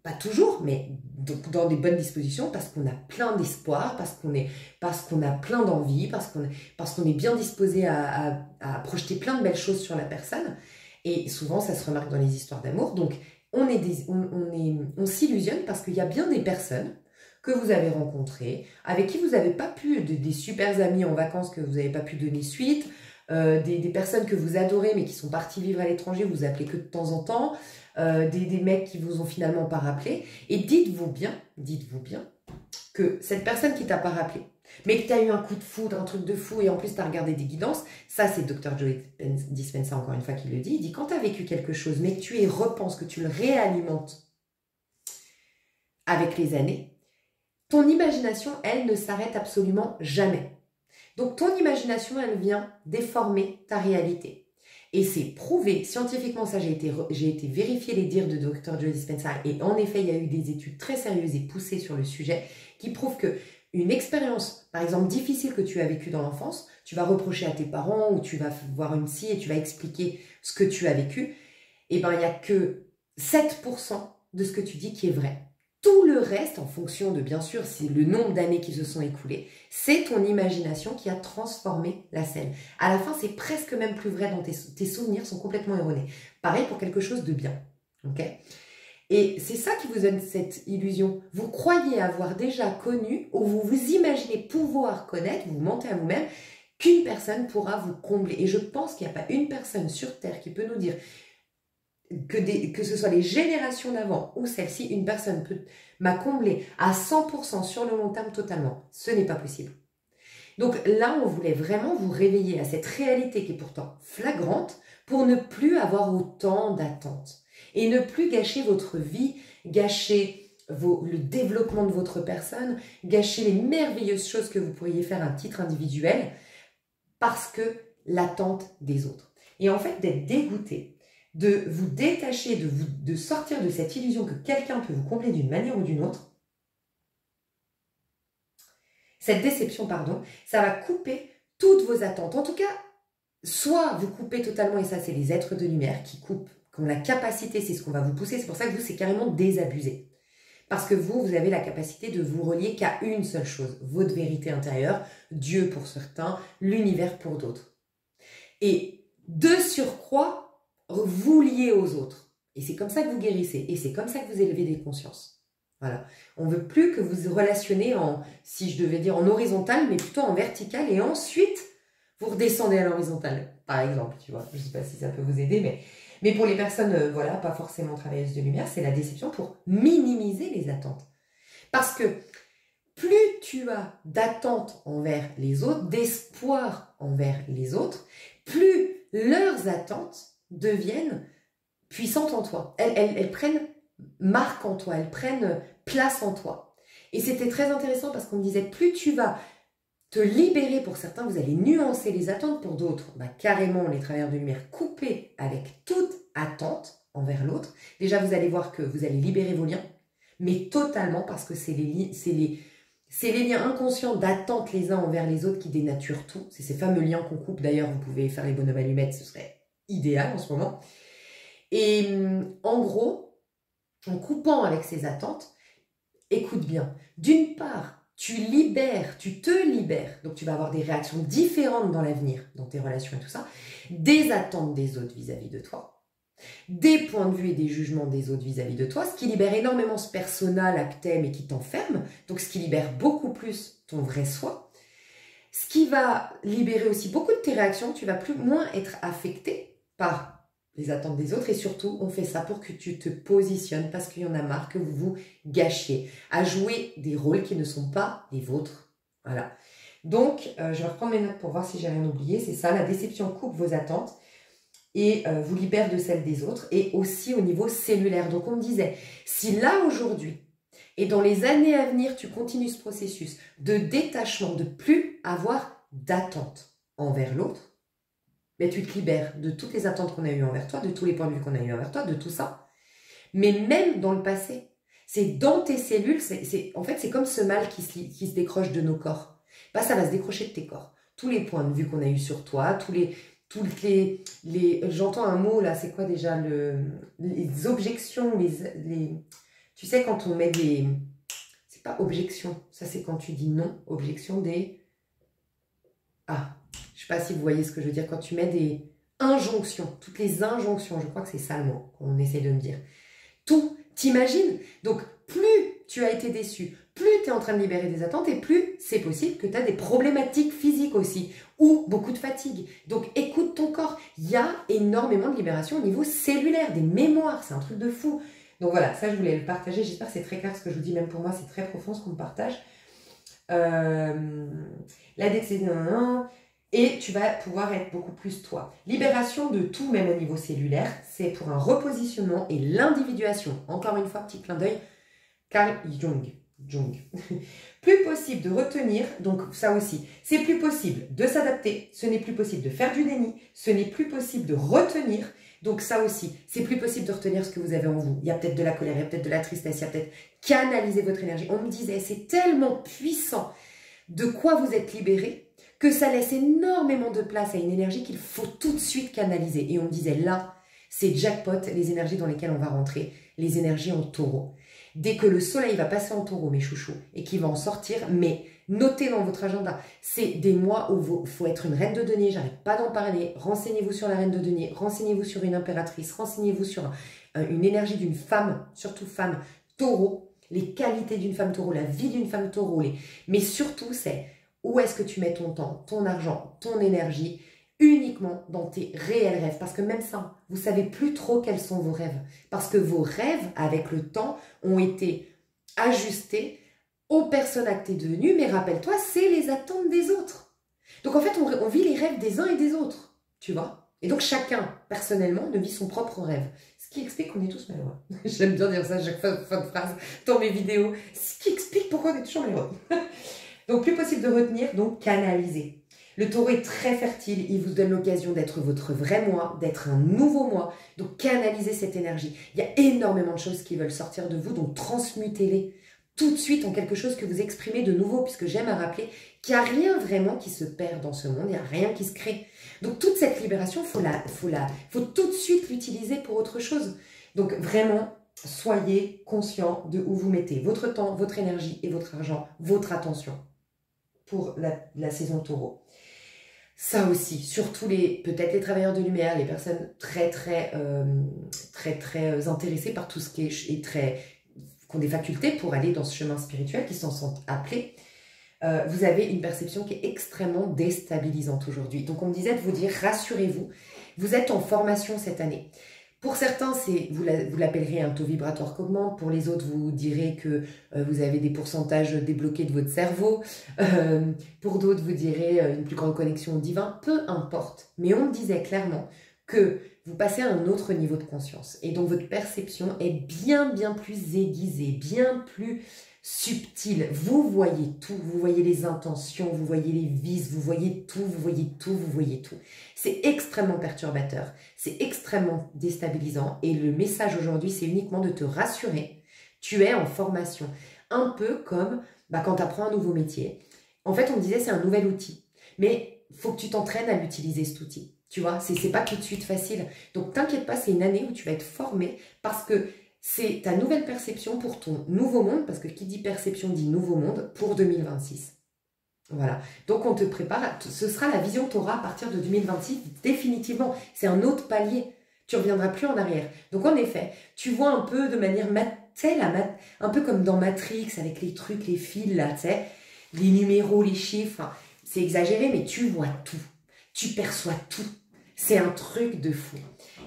pas toujours, mais dans des bonnes dispositions, parce qu'on a plein d'espoir, parce qu'on a plein d'envie, parce qu'on est bien disposé à projeter plein de belles choses sur la personne. Et souvent, ça se remarque dans les histoires d'amour. Donc, on s'illusionne parce qu'il y a bien des personnes que vous avez rencontrées, avec qui vous n'avez pas pu, des super amis en vacances que vous n'avez pas pu donner suite, des personnes que vous adorez mais qui sont parties vivre à l'étranger, vous appelez que de temps en temps, des mecs qui vous ont finalement pas rappelé. Et dites-vous bien que cette personne qui t'a pas rappelé, mais que tu as eu un coup de foudre, un truc de fou, et en plus tu as regardé des guidances, ça c'est Dr. Joe Dispenza encore une fois qui le dit, il dit quand tu as vécu quelque chose, mais que tu y repenses, que tu le réalimentes avec les années, ton imagination, elle ne s'arrête absolument jamais. Donc ton imagination, elle vient déformer ta réalité. Et c'est prouvé, scientifiquement, ça j'ai été vérifier les dires de Dr. Joe Dispenza, et en effet il y a eu des études très sérieuses et poussées sur le sujet qui prouvent que une expérience, par exemple, difficile que tu as vécue dans l'enfance, tu vas reprocher à tes parents ou tu vas voir une psy et tu vas expliquer ce que tu as vécu, et ben il n'y a que 7% de ce que tu dis qui est vrai. Tout le reste, en fonction de, bien sûr, c'est le nombre d'années qui se sont écoulées, c'est ton imagination qui a transformé la scène. À la fin, c'est presque même plus vrai, dans tes souvenirs sont complètement erronés. Pareil pour quelque chose de bien. Ok ? Et c'est ça qui vous donne cette illusion. Vous croyez avoir déjà connu, ou vous vous imaginez pouvoir connaître, vous mentez à vous-même, qu'une personne pourra vous combler. Et je pense qu'il n'y a pas une personne sur Terre qui peut nous dire que ce soit les générations d'avant ou celle-ci, une personne m'a comblé à 100% sur le long terme totalement. Ce n'est pas possible. Donc là, on voulait vraiment vous réveiller à cette réalité qui est pourtant flagrante pour ne plus avoir autant d'attentes et ne plus gâcher votre vie, gâcher le développement de votre personne, gâcher les merveilleuses choses que vous pourriez faire à titre individuel parce que l'attente des autres. Et en fait, d'être dégoûté, de vous détacher, de sortir de cette illusion que quelqu'un peut vous combler d'une manière ou d'une autre, cette déception, pardon, ça va couper toutes vos attentes. En tout cas, soit vous coupez totalement, et ça c'est les êtres de lumière qui coupent, qui ont la capacité, c'est ce qu'on va vous pousser, c'est pour ça que vous, c'est carrément désabusé. Parce que vous avez la capacité de vous relier qu'à une seule chose, votre vérité intérieure, Dieu pour certains, l'univers pour d'autres. Et de surcroît, vous liez aux autres. Et c'est comme ça que vous guérissez. Et c'est comme ça que vous élevez des consciences. Voilà. On ne veut plus que vous relationnez en, si je devais dire, en horizontal, mais plutôt en vertical. Et ensuite, vous redescendez à l'horizontale, par exemple. Tu vois, je ne sais pas si ça peut vous aider, mais pour les personnes, voilà, pas forcément travailleuses de lumière, c'est la déception pour minimiser les attentes. Parce que plus tu as d'attentes envers les autres, d'espoir envers les autres, plus leurs attentes deviennent puissantes en toi. Elles prennent marque en toi, elles prennent place en toi. Et c'était très intéressant parce qu'on me disait, plus tu vas te libérer pour certains, vous allez nuancer les attentes pour d'autres. Bah, carrément, les travailleurs de lumière, couper avec toute attente envers l'autre. Déjà, vous allez voir que vous allez libérer vos liens, mais totalement parce que c'est les liens inconscients d'attente les uns envers les autres qui dénaturent tout. C'est ces fameux liens qu'on coupe. D'ailleurs, vous pouvez faire les bonhommes allumettes, ce serait idéal en ce moment. Et en gros, en coupant avec ces attentes, écoute bien, d'une part, tu te libères, donc tu vas avoir des réactions différentes dans l'avenir, dans tes relations et tout ça, des attentes des autres vis-à-vis de toi, des points de vue et des jugements des autres vis-à-vis de toi, ce qui libère énormément ce persona, l'actème et qui t'enferme, donc ce qui libère beaucoup plus ton vrai soi, ce qui va libérer aussi beaucoup de tes réactions, tu vas moins être affecté par les attentes des autres et surtout, on fait ça pour que tu te positionnes parce qu'il y en a marre que vous vous gâchiez à jouer des rôles qui ne sont pas les vôtres. Voilà. Donc, je vais reprendre mes notes pour voir si j'ai rien oublié. C'est ça, la déception coupe vos attentes et vous libère de celles des autres et aussi au niveau cellulaire. Donc, on me disait, si là aujourd'hui et dans les années à venir, tu continues ce processus de détachement, de plus avoir d'attente envers l'autre, mais tu te libères de toutes les attentes qu'on a eues envers toi, de tous les points de vue qu'on a eues envers toi, de tout ça. Mais même dans le passé, c'est dans tes cellules, en fait, c'est comme ce mal qui se décroche de nos corps. Bah, ça va se décrocher de tes corps. Tous les points de vue qu'on a eus sur toi, j'entends un mot là, c'est quoi déjà, les objections, tu sais, quand on met c'est pas objection, ça c'est quand tu dis non, objection je sais pas si vous voyez ce que je veux dire, quand tu mets des injonctions, toutes les injonctions, je crois que c'est ça le mot qu'on essaie de me dire. Tout, t'imagines? Donc, plus tu as été déçu, plus tu es en train de libérer des attentes et plus c'est possible que tu as des problématiques physiques aussi ou beaucoup de fatigue. Donc, écoute ton corps. Il y a énormément de libération au niveau cellulaire, des mémoires, c'est un truc de fou. Donc voilà, ça je voulais le partager. J'espère que c'est très clair ce que je vous dis, même pour moi c'est très profond ce qu'on me partage. La décision... Et tu vas pouvoir être beaucoup plus toi. Libération de tout, même au niveau cellulaire, c'est pour un repositionnement et l'individuation. Encore une fois, petit clin d'œil, Carl Jung. Jung. Plus possible de retenir, donc ça aussi, c'est plus possible de s'adapter, ce n'est plus possible de faire du déni, ce n'est plus possible de retenir, donc ça aussi, c'est plus possible de retenir ce que vous avez en vous. Il y a peut-être de la colère, il y a peut-être de la tristesse, il y a peut-être canaliser votre énergie. On me disait, c'est tellement puissant de quoi vous êtes libéré que ça laisse énormément de place à une énergie qu'il faut tout de suite canaliser. Et on me disait, là, c'est jackpot, les énergies dans lesquelles on va rentrer, les énergies en taureau. Dès que le soleil va passer en taureau, mes chouchous, et qu'il va en sortir, mais notez dans votre agenda, c'est des mois où il faut être une reine de denier, j'arrête pas d'en parler, renseignez-vous sur la reine de denier, renseignez-vous sur une impératrice, renseignez-vous sur une énergie d'une femme, surtout femme taureau, les qualités d'une femme taureau, la vie d'une femme taureau, mais surtout c'est où est-ce que tu mets ton temps, ton argent, ton énergie, uniquement dans tes réels rêves. Parce que même ça, vous ne savez plus trop quels sont vos rêves. Parce que vos rêves, avec le temps, ont été ajustés aux personnes que tu es devenues. Mais rappelle-toi, c'est les attentes des autres. Donc en fait, on vit les rêves des uns et des autres. Tu vois? Et donc chacun, personnellement, ne vit son propre rêve. Ce qui explique qu'on est tous malheureux. J'aime bien dire ça à chaque fin de phrase dans mes vidéos. Ce qui explique pourquoi on est toujours malheureux. Donc plus possible de retenir, donc canaliser. Le taureau est très fertile, il vous donne l'occasion d'être votre vrai moi, d'être un nouveau moi. Donc canalisez cette énergie. Il y a énormément de choses qui veulent sortir de vous, donc transmutez-les tout de suite en quelque chose que vous exprimez de nouveau, puisque j'aime à rappeler qu'il n'y a rien vraiment qui se perd dans ce monde, il n'y a rien qui se crée. Donc toute cette libération, faut tout de suite l'utiliser pour autre chose. Donc vraiment, soyez conscient de où vous mettez votre temps, votre énergie et votre argent, votre attention pour la saison taureau. Ça aussi, surtout peut-être les travailleurs de lumière, les personnes très intéressées par tout ce qui est qui ont des facultés pour aller dans ce chemin spirituel, qui s'en sentent appelés, vous avez une perception qui est extrêmement déstabilisante aujourd'hui. Donc on me disait de vous dire, rassurez-vous, vous êtes en formation cette année. Pour certains, vous l'appelleriez un taux vibratoire qui augmente. Pour les autres, vous direz que vous avez des pourcentages débloqués de votre cerveau. Pour d'autres, vous direz une plus grande connexion au divin. Peu importe. Mais on me disait clairement que vous passez à un autre niveau de conscience. Et donc, votre perception est bien plus aiguisée, bien plus subtile. Vous voyez tout. Vous voyez les intentions, vous voyez les vices, vous voyez tout, vous voyez tout, vous voyez tout. C'est extrêmement perturbateur, c'est extrêmement déstabilisant. Et le message aujourd'hui, c'est uniquement de te rassurer. Tu es en formation. Un peu comme quand tu apprends un nouveau métier. En fait, on me disait, c'est un nouvel outil. Mais il faut que tu t'entraînes à l'utiliser, cet outil. Tu vois, c'est pas tout de suite facile. Donc, t'inquiète pas, c'est une année où tu vas être formé parce que c'est ta nouvelle perception pour ton nouveau monde, parce que qui dit perception dit nouveau monde, pour 2026. Voilà. Donc, on te prépare, ce sera la vision que tu auras à partir de 2026, définitivement. C'est un autre palier. Tu ne reviendras plus en arrière. Donc, en effet, tu vois un peu de manière, un peu comme dans Matrix, avec les trucs, les fils, là, tu sais, les numéros, les chiffres. C'est exagéré, mais tu vois tout. Tu perçois tout. C'est un truc de fou.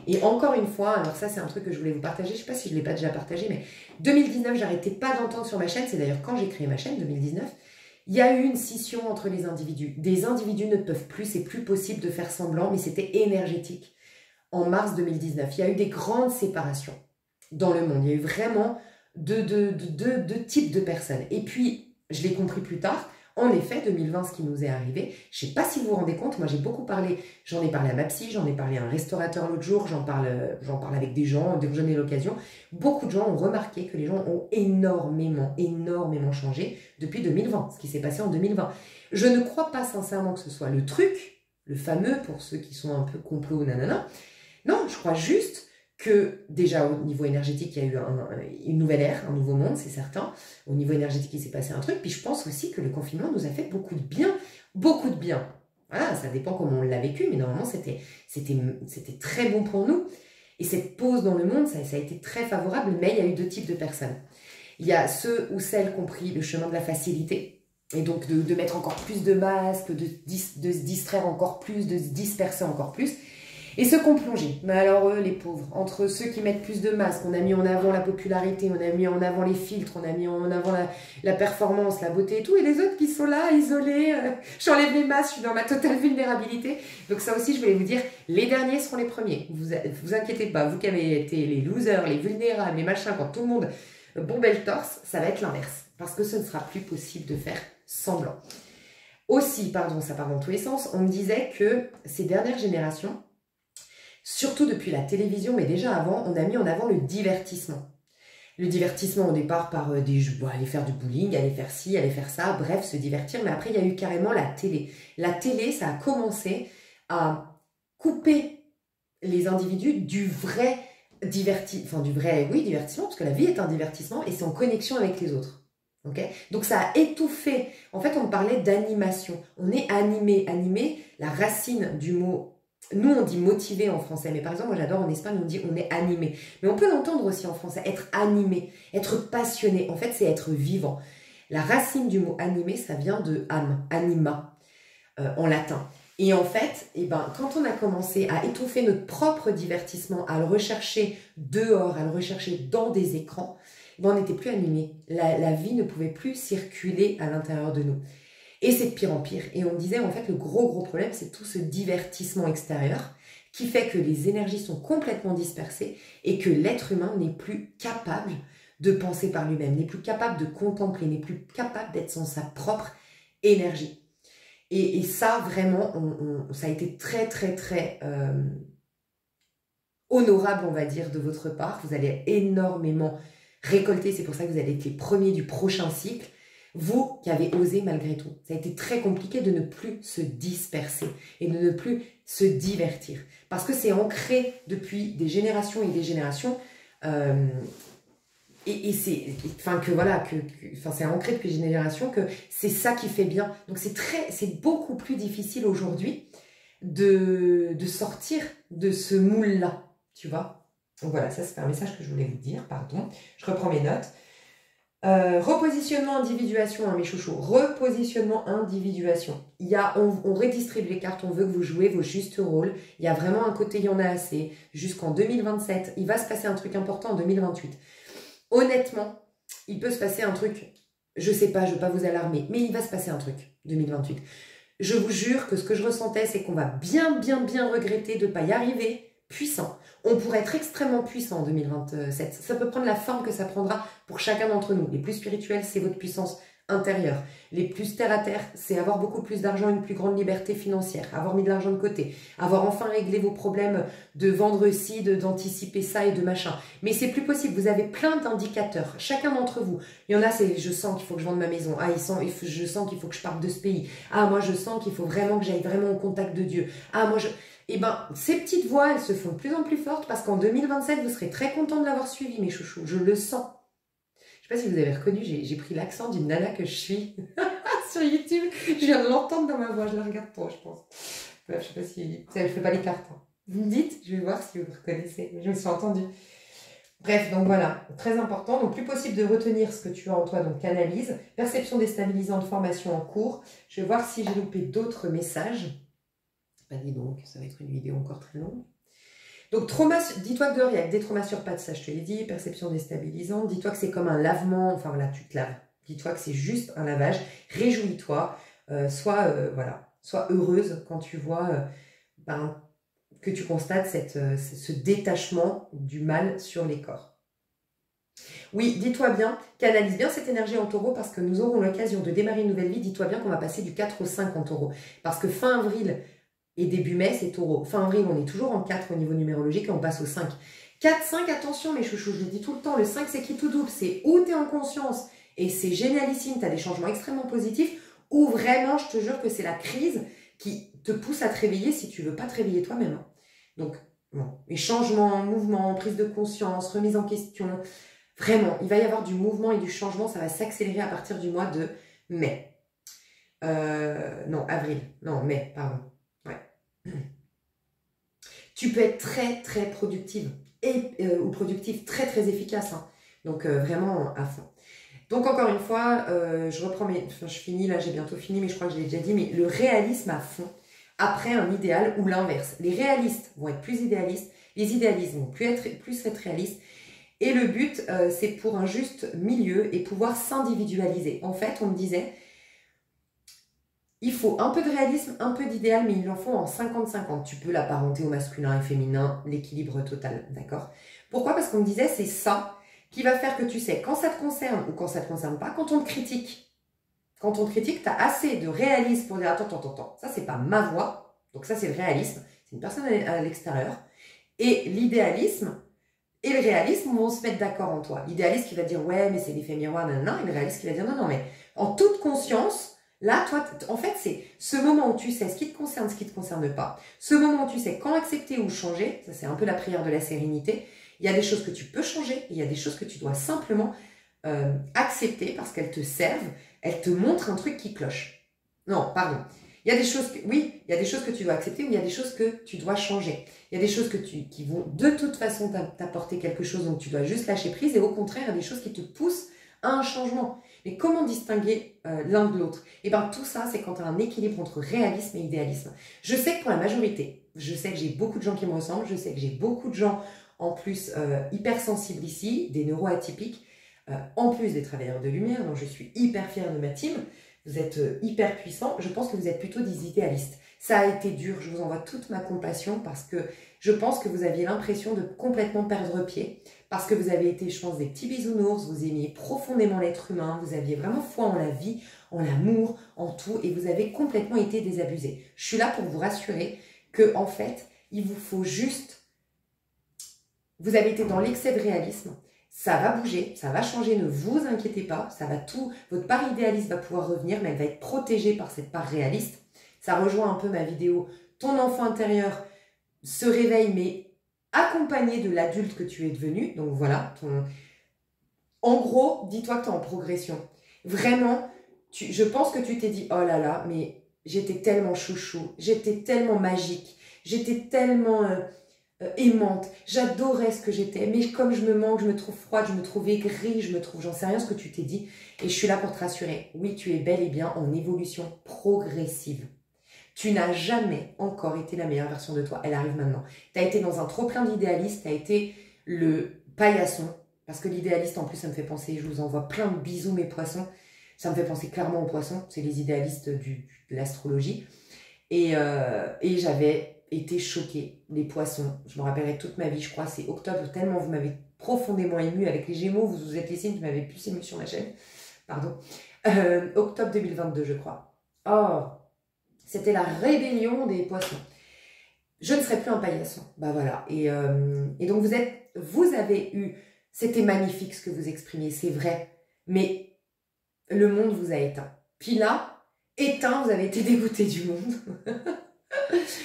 Et encore une fois, alors ça c'est un truc que je voulais vous partager, je ne sais pas si je ne l'ai pas déjà partagé, mais 2019, j'arrêtais pas d'entendre sur ma chaîne, c'est d'ailleurs quand j'ai créé ma chaîne, 2019, il y a eu une scission entre les individus. Des individus ne peuvent plus, c'est plus possible de faire semblant, mais c'était énergétique. En mars 2019, il y a eu des grandes séparations dans le monde. Il y a eu vraiment deux types de personnes. Et puis, je l'ai compris plus tard, en effet, 2020, ce qui nous est arrivé, je ne sais pas si vous vous rendez compte, moi j'ai beaucoup parlé, j'en ai parlé à ma psy, j'en ai parlé à un restaurateur l'autre jour, j'en parle avec des gens, dès que j'en ai l'occasion. Beaucoup de gens ont remarqué que les gens ont énormément changé depuis 2020, ce qui s'est passé en 2020. Je ne crois pas sincèrement que ce soit le truc, le fameux, pour ceux qui sont un peu complot, nanana. Non, je crois juste que déjà au niveau énergétique, il y a eu une nouvelle ère, un nouveau monde, c'est certain. Au niveau énergétique, il s'est passé un truc. Puis je pense aussi que le confinement nous a fait beaucoup de bien. Beaucoup de bien. Voilà, ça dépend comment on l'a vécu, mais normalement, c'était très bon pour nous. Et cette pause dans le monde, ça a été très favorable, mais il y a eu deux types de personnes. Il y a ceux ou celles qui ont pris le chemin de la facilité, et donc de mettre encore plus de masques, de se distraire encore plus, de se disperser encore plus. Et ceux qui ont plongé, mais alors eux, les pauvres, entre ceux qui mettent plus de masques, on a mis en avant la popularité, on a mis en avant les filtres, on a mis en avant la performance, la beauté et tout, et les autres qui sont là, isolés, j'enlève les masques, je suis dans ma totale vulnérabilité. Donc ça aussi, je voulais vous dire, les derniers seront les premiers. Vous inquiétez pas, vous qui avez été les losers, les vulnérables, les machins, quand tout le monde bombait le torse, ça va être l'inverse. parce que ce ne sera plus possible de faire semblant. Aussi, pardon, ça part dans tous les sens, on me disait que ces dernières générations, surtout depuis la télévision, mais déjà avant, on a mis en avant le divertissement. Le divertissement au départ par des jeux, aller faire du bowling, aller faire ci, aller faire ça, bref, se divertir. Mais après, il y a eu carrément la télé. La télé, ça a commencé à couper les individus du vrai divertissement, parce que la vie est un divertissement et c'est en connexion avec les autres. Okay, donc ça a étouffé. En fait, on parlait d'animation. On est animé. Animé, la racine du mot... Nous, on dit motivé en français, mais par exemple, moi j'adore en Espagne, on dit on est animé. Mais on peut l'entendre aussi en français, être animé, être passionné. En fait, c'est être vivant. La racine du mot animé, ça vient de âme, anima, en latin. Et en fait, quand on a commencé à étouffer notre propre divertissement, à le rechercher dehors, à le rechercher dans des écrans, on n'était plus animé. La vie ne pouvait plus circuler à l'intérieur de nous. Et c'est de pire en pire. Et on disait, en fait, le gros problème, c'est tout ce divertissement extérieur qui fait que les énergies sont complètement dispersées et que l'être humain n'est plus capable de penser par lui-même, n'est plus capable de contempler, n'est plus capable d'être sans sa propre énergie. Et ça, vraiment, ça a été très honorable, on va dire, de votre part. Vous allez énormément récolter. C'est pour ça que vous allez être les premiers du prochain cycle. Vous qui avez osé malgré tout. Ça a été très compliqué de ne plus se disperser et de ne plus se divertir. Parce que c'est ancré depuis des générations et des générations. C'est ancré depuis des générations que c'est ça qui fait bien. Donc c'est beaucoup plus difficile aujourd'hui de sortir de ce moule-là. Tu vois? Donc voilà, ça c'est un message que je voulais vous dire, pardon. Je reprends mes notes. Repositionnement, individuation, hein, mes chouchous. Repositionnement, individuation. On redistribue les cartes, on veut que vous jouez vos justes rôles. Il y a vraiment un côté, il y en a assez. Jusqu'en 2027, il va se passer un truc important en 2028. Honnêtement, il peut se passer un truc, je sais pas, je veux pas vous alarmer, mais il va se passer un truc, 2028. Je vous jure que ce que je ressentais, c'est qu'on va bien regretter de ne pas y arriver puissant. On pourrait être extrêmement puissant en 2027. Ça peut prendre la forme que ça prendra pour chacun d'entre nous. Les plus spirituels, c'est votre puissance intérieure. Les plus terre à terre, c'est avoir beaucoup plus d'argent, une plus grande liberté financière, avoir mis de l'argent de côté, avoir enfin réglé vos problèmes de vendre ci, d'anticiper ça et de machin. Mais c'est plus possible, vous avez plein d'indicateurs, chacun d'entre vous. Il y en a, c'est je sens qu'il faut que je vende ma maison, je sens qu'il faut que je parte de ce pays, moi je sens qu'il faut vraiment que j'aille vraiment au contact de Dieu, ces petites voix, elles se font de plus en plus fortes parce qu'en 2027, vous serez très content de l'avoir suivi, mes chouchous, je le sens. Je ne sais pas si vous avez reconnu, j'ai pris l'accent d'une nana que je suis sur YouTube. Je viens de l'entendre dans ma voix, je la regarde trop, je pense. Bref, je ne sais pas si... Elle ne fait pas les cartes. Hein. Vous me dites, je vais voir si vous reconnaissez. Je me suis entendue. Bref, donc voilà, très important. Donc, plus possible de retenir ce que tu as en toi, donc canalise. Perception déstabilisante, formation en cours. Je vais voir si j'ai loupé d'autres messages. Dis donc, ça va être une vidéo encore très longue. Donc, trauma, dis-toi que dehors, il y a des traumas sur pattes, ça je te l'ai dit, perception déstabilisante. Dis-toi que c'est comme un lavement, enfin voilà, tu te laves. Dis-toi que c'est juste un lavage. Réjouis-toi, sois heureuse quand tu vois que tu constates ce détachement du mal sur les corps. Oui, dis-toi bien, canalise bien cette énergie en taureau parce que nous aurons l'occasion de démarrer une nouvelle vie. Dis-toi bien qu'on va passer du 4 au 5 en taureau. Parce que fin avril... Et début mai, c'est taureau. Fin avril, on est toujours en 4 au niveau numérologique et on passe au 5. 4, 5, attention mes chouchous, je le dis tout le temps, le 5 c'est qui tout double, c'est où tu es en conscience et c'est génialissime, tu as des changements extrêmement positifs, ou vraiment, je te jure que c'est la crise qui te pousse à te réveiller si tu ne veux pas te réveiller toi-même. Donc, bon, les changements, mouvements, prise de conscience, remise en question, vraiment, il va y avoir du mouvement et du changement, ça va s'accélérer à partir du mois de mai. Mai, pardon. Tu peux être très productive ou productif, très efficace. Hein. Donc vraiment à fond. Donc encore une fois, je finis, là j'ai bientôt fini, mais je crois que je l'ai déjà dit, mais le réalisme à fond, après un idéal ou l'inverse. Les réalistes vont être plus idéalistes, les idéalistes vont plus être réalistes, et le but c'est pour un juste milieu et pouvoir s'individualiser. En fait, on me disait... Il faut un peu de réalisme, un peu d'idéal, mais ils en font en 50-50. Tu peux l'apparenter au masculin et féminin, l'équilibre total, d'accord? Pourquoi? Parce qu'on me disait, c'est ça qui va faire que tu sais quand ça te concerne ou quand ça ne te concerne pas, quand on te critique. Quand on te critique, tu as assez de réalisme pour dire attends, ça c'est pas ma voix, donc ça c'est le réalisme, c'est une personne à l'extérieur. Et l'idéalisme et le réalisme vont se mettre d'accord en toi. L'idéaliste qui va dire ouais mais c'est l'effet miroir, nanana, et le réaliste qui va dire non mais en toute conscience, là toi, en fait c'est ce moment où tu sais ce qui te concerne, ce qui ne te concerne pas, ce moment où tu sais quand accepter ou changer, ça c'est un peu la prière de la sérénité, il y a des choses que tu peux changer, et il y a des choses que tu dois simplement accepter parce qu'elles te servent, elles te montrent un truc qui cloche. Non, pardon. Il y a des choses que, oui, il y a des choses que tu dois accepter ou il y a des choses que tu dois changer. Il y a des choses qui vont de toute façon t'apporter quelque chose, donc tu dois juste lâcher prise, et au contraire, il y a des choses qui te poussent à un changement. Mais comment distinguer l'un de l'autre? Et bien tout ça, c'est quand tu as un équilibre entre réalisme et idéalisme. Je sais que pour la majorité, je sais que j'ai beaucoup de gens qui me ressemblent, je sais que j'ai beaucoup de gens en plus hypersensibles ici, des neuroatypiques, en plus des travailleurs de lumière, donc je suis hyper fière de ma team. Vous êtes hyper puissants, je pense que vous êtes plutôt des idéalistes. Ça a été dur, je vous envoie toute ma compassion parce que je pense que vous aviez l'impression de complètement perdre pied, parce que vous avez été, je pense, des petits bisounours, vous aimiez profondément l'être humain, vous aviez vraiment foi en la vie, en l'amour, en tout, et vous avez complètement été désabusés. Je suis là pour vous rassurer que, en fait, il vous faut juste... Vous avez été dans l'excès de réalisme. Ça va bouger, ça va changer, ne vous inquiétez pas, ça va tout, votre part idéaliste va pouvoir revenir, mais elle va être protégée par cette part réaliste. Ça rejoint un peu ma vidéo, ton enfant intérieur se réveille, mais accompagné de l'adulte que tu es devenu. Donc voilà, en gros, dis-toi que tu es en progression. Vraiment, je pense que tu t'es dit, oh là là, mais j'étais tellement chouchou, j'étais tellement magique, j'étais tellement... aimante, j'adorais ce que j'étais, mais comme je me manque, je me trouve froide, je me trouve aigrie, je me trouve, j'en sais rien ce que tu t'es dit, et je suis là pour te rassurer, oui, tu es bel et bien en évolution progressive. Tu n'as jamais encore été la meilleure version de toi, elle arrive maintenant. Tu as été dans un trop-plein d'idéalistes, tu as été le paillasson, parce que l'idéaliste en plus ça me fait penser, je vous envoie plein de bisous mes poissons, ça me fait penser clairement aux poissons, c'est les idéalistes de l'astrologie, et j'avais été choquée, les poissons, je me rappellerai toute ma vie, je crois, c'est octobre, tellement vous m'avez profondément ému avec les Gémeaux, vous vous êtes les signes qui m'avaient plus ému sur ma chaîne, pardon, octobre 2022 je crois. Oh, c'était la rébellion des poissons. Je ne serai plus un paillasson, bah voilà, et donc vous avez eu, c'était magnifique ce que vous exprimiez, c'est vrai, mais le monde vous a éteint. Puis là, éteint, vous avez été dégoûté du monde.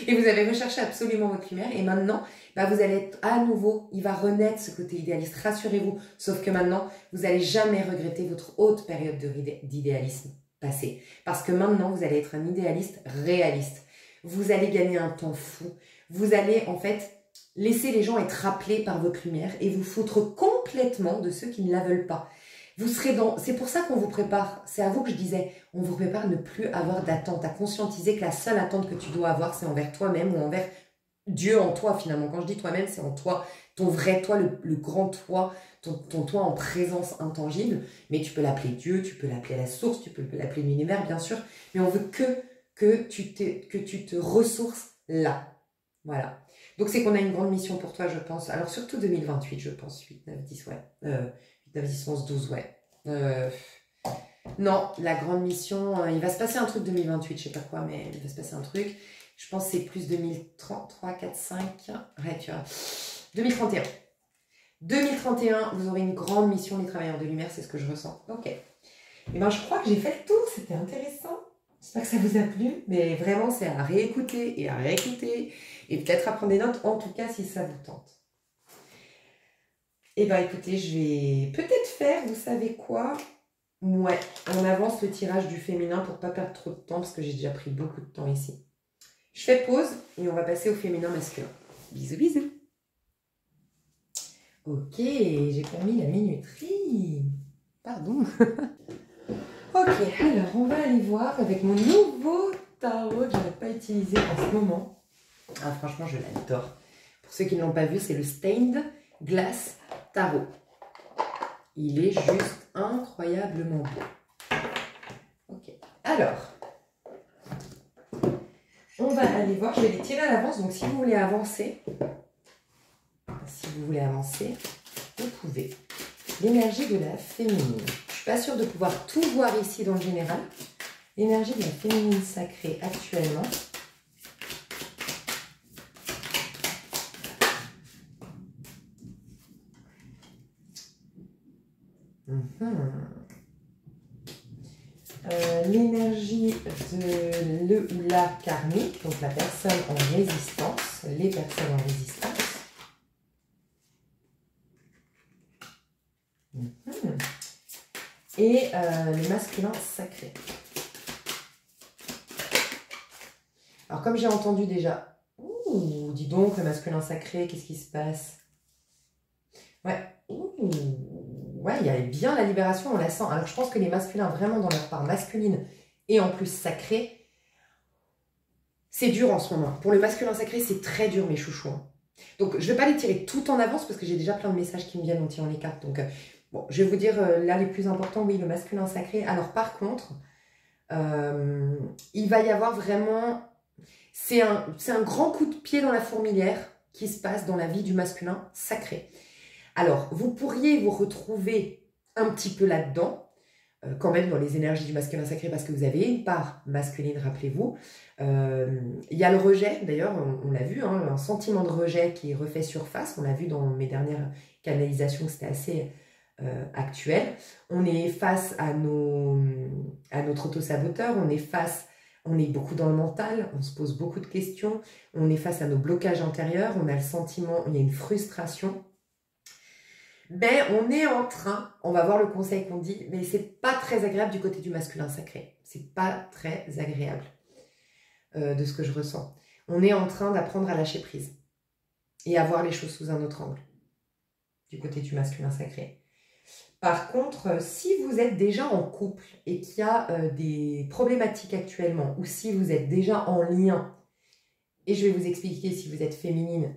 Et vous avez recherché absolument votre lumière. Et maintenant, bah vous allez être à nouveau, il va renaître ce côté idéaliste. Rassurez-vous. Sauf que maintenant, vous n'allez jamais regretter votre haute période d'idéalisme passée. Parce que maintenant, vous allez être un idéaliste réaliste. Vous allez gagner un temps fou. Vous allez en fait laisser les gens être rappelés par votre lumière et vous foutre complètement de ceux qui ne la veulent pas. Vous serez dans... C'est pour ça qu'on vous prépare. C'est à vous que je disais. On vous prépare à ne plus avoir d'attente, à conscientiser que la seule attente que tu dois avoir, c'est envers toi-même ou envers Dieu en toi, finalement. Quand je dis toi-même, c'est en toi, ton vrai toi, le grand toi, ton toi en présence intangible. Mais tu peux l'appeler Dieu, tu peux l'appeler la source, tu peux l'appeler l'univers, bien sûr. Mais on veut que tu te ressources là. Voilà. Donc, c'est qu'on a une grande mission pour toi, je pense. Alors, surtout 2028, je pense. 8, 9, 10, ouais. 8, 9, 10, 11, 12, ouais. Non, la grande mission, il va se passer un truc 2028, je sais pas quoi, mais il va se passer un truc. Je pense que c'est plus 2033, 4, 5. Ouais, tu vois. 2031. 2031, vous aurez une grande mission, les travailleurs de lumière, c'est ce que je ressens. Ok. Et ben, je crois que j'ai fait le tour, c'était intéressant. J'espère que ça vous a plu, mais vraiment, c'est à réécouter et à réécouter et peut-être à prendre des notes, en tout cas, si ça vous tente. Et ben, écoutez, je vais peut-être faire, vous savez quoi? Ouais, on avance le tirage du féminin pour pas perdre trop de temps, parce que j'ai déjà pris beaucoup de temps ici. Je fais pause et on va passer au féminin masculin. Bisous, bisous. Ok, j'ai pas mis la minuterie. Pardon. Ok, alors on va aller voir avec mon nouveau tarot que je n'ai pas utilisé en ce moment. Ah, franchement, je l'adore. Pour ceux qui ne l'ont pas vu, c'est le Stained Glass Tarot. Il est juste incroyablement beau. Ok, alors, on va aller voir. Je vais les tirer à l'avance, donc si vous voulez avancer, vous pouvez. l'énergie de la féminine. Je ne suis pas sûre de pouvoir tout voir ici dans le général. L'énergie de la féminine sacrée actuellement. L'énergie de le ou la karmique, donc la personne en résistance, les personnes en résistance. Et le masculin sacré. Alors comme j'ai entendu déjà, ouh, dis donc le masculin sacré, qu'est-ce qui se passe? Ouais, ouh, ouais, il y a bien la libération, on la sent. Alors je pense que les masculins vraiment dans leur part masculine et en plus sacré, c'est dur en ce moment. Pour le masculin sacré, c'est très dur mes chouchous. Donc je ne vais pas les tirer tout en avance parce que j'ai déjà plein de messages qui me viennent en tirant les cartes. Donc bon, je vais vous dire là les plus importants, oui, le masculin sacré. Alors par contre, il va y avoir vraiment... C'est un grand coup de pied dans la fourmilière qui se passe dans la vie du masculin sacré. Alors, vous pourriez vous retrouver un petit peu là-dedans, quand même dans les énergies du masculin sacré, parce que vous avez une part masculine, rappelez-vous. Il y a le rejet, d'ailleurs, on l'a vu, hein, un sentiment de rejet qui refait surface. On l'a vu dans mes dernières canalisations, c'était assez actuel. On est face à notre auto-saboteur, on est beaucoup dans le mental, on se pose beaucoup de questions, on est face à nos blocages intérieurs, on a le sentiment, il y a une frustration. Mais on est en train, on va voir le conseil qu'on dit, mais c'est pas très agréable du côté du masculin sacré. C'est pas très agréable de ce que je ressens. On est en train d'apprendre à lâcher prise et à voir les choses sous un autre angle du côté du masculin sacré. Par contre, si vous êtes déjà en couple et qu'il y a des problématiques actuellement, ou si vous êtes déjà en lien, et je vais vous expliquer si vous êtes féminine,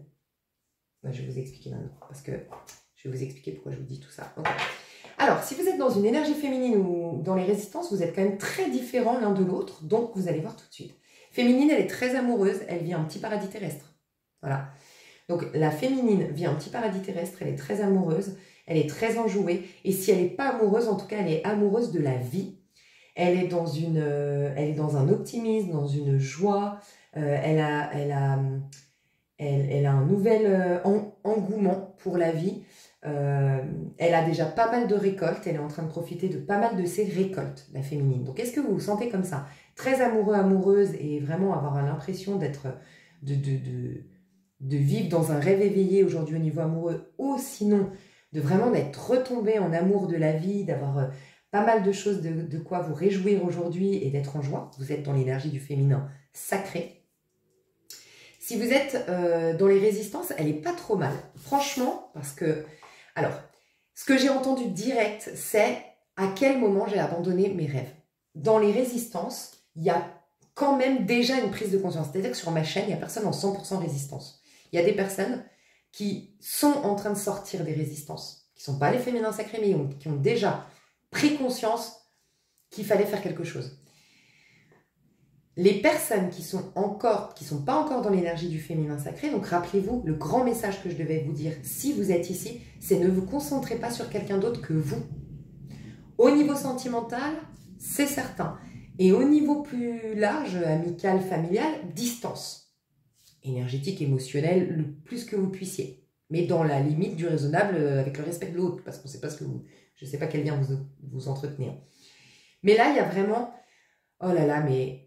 je vais vous expliquer maintenant, parce que je vais vous expliquer pourquoi je vous dis tout ça. Okay. Alors, si vous êtes dans une énergie féminine ou dans les résistances, vous êtes quand même très différents l'un de l'autre, donc vous allez voir tout de suite. Féminine, elle est très amoureuse, elle vit un petit paradis terrestre. Voilà. Donc, la féminine vit un petit paradis terrestre, elle est très amoureuse, elle est très enjouée, et si elle n'est pas amoureuse, en tout cas, elle est amoureuse de la vie. Elle est dans un optimisme, dans une joie, elle a un nouvel engouement pour la vie. Elle a déjà pas mal de récoltes, elle est en train de profiter de pas mal de ses récoltes, la féminine. Donc, est-ce que vous vous sentez comme ça? Très amoureux, amoureuse, et vraiment avoir l'impression d'être... de vivre dans un rêve éveillé aujourd'hui au niveau amoureux, ou sinon de vraiment d'être retombé en amour de la vie, d'avoir pas mal de choses de quoi vous réjouir aujourd'hui et d'être en joie. Vous êtes dans l'énergie du féminin sacré. Si vous êtes dans les résistances, elle n'est pas trop mal. Franchement, parce que... Alors, ce que j'ai entendu direct, c'est à quel moment j'ai abandonné mes rêves. Dans les résistances, il y a quand même déjà une prise de conscience. C'est-à-dire que sur ma chaîne, il n'y a personne en 100% résistance. Il y a des personnes qui sont en train de sortir des résistances, qui ne sont pas les féminins sacrés, mais qui ont déjà pris conscience qu'il fallait faire quelque chose. Les personnes qui sont pas encore dans l'énergie du féminin sacré, donc rappelez-vous, le grand message que je devais vous dire si vous êtes ici, c'est ne vous concentrez pas sur quelqu'un d'autre que vous. Au niveau sentimental, c'est certain. Et au niveau plus large, amical, familial, distance. Énergétique, émotionnelle, le plus que vous puissiez. Mais dans la limite du raisonnable, avec le respect de l'autre, parce qu'on ne sait pas je ne sais pas quel lien vous entretenir. Mais là, il y a vraiment, oh là là, mais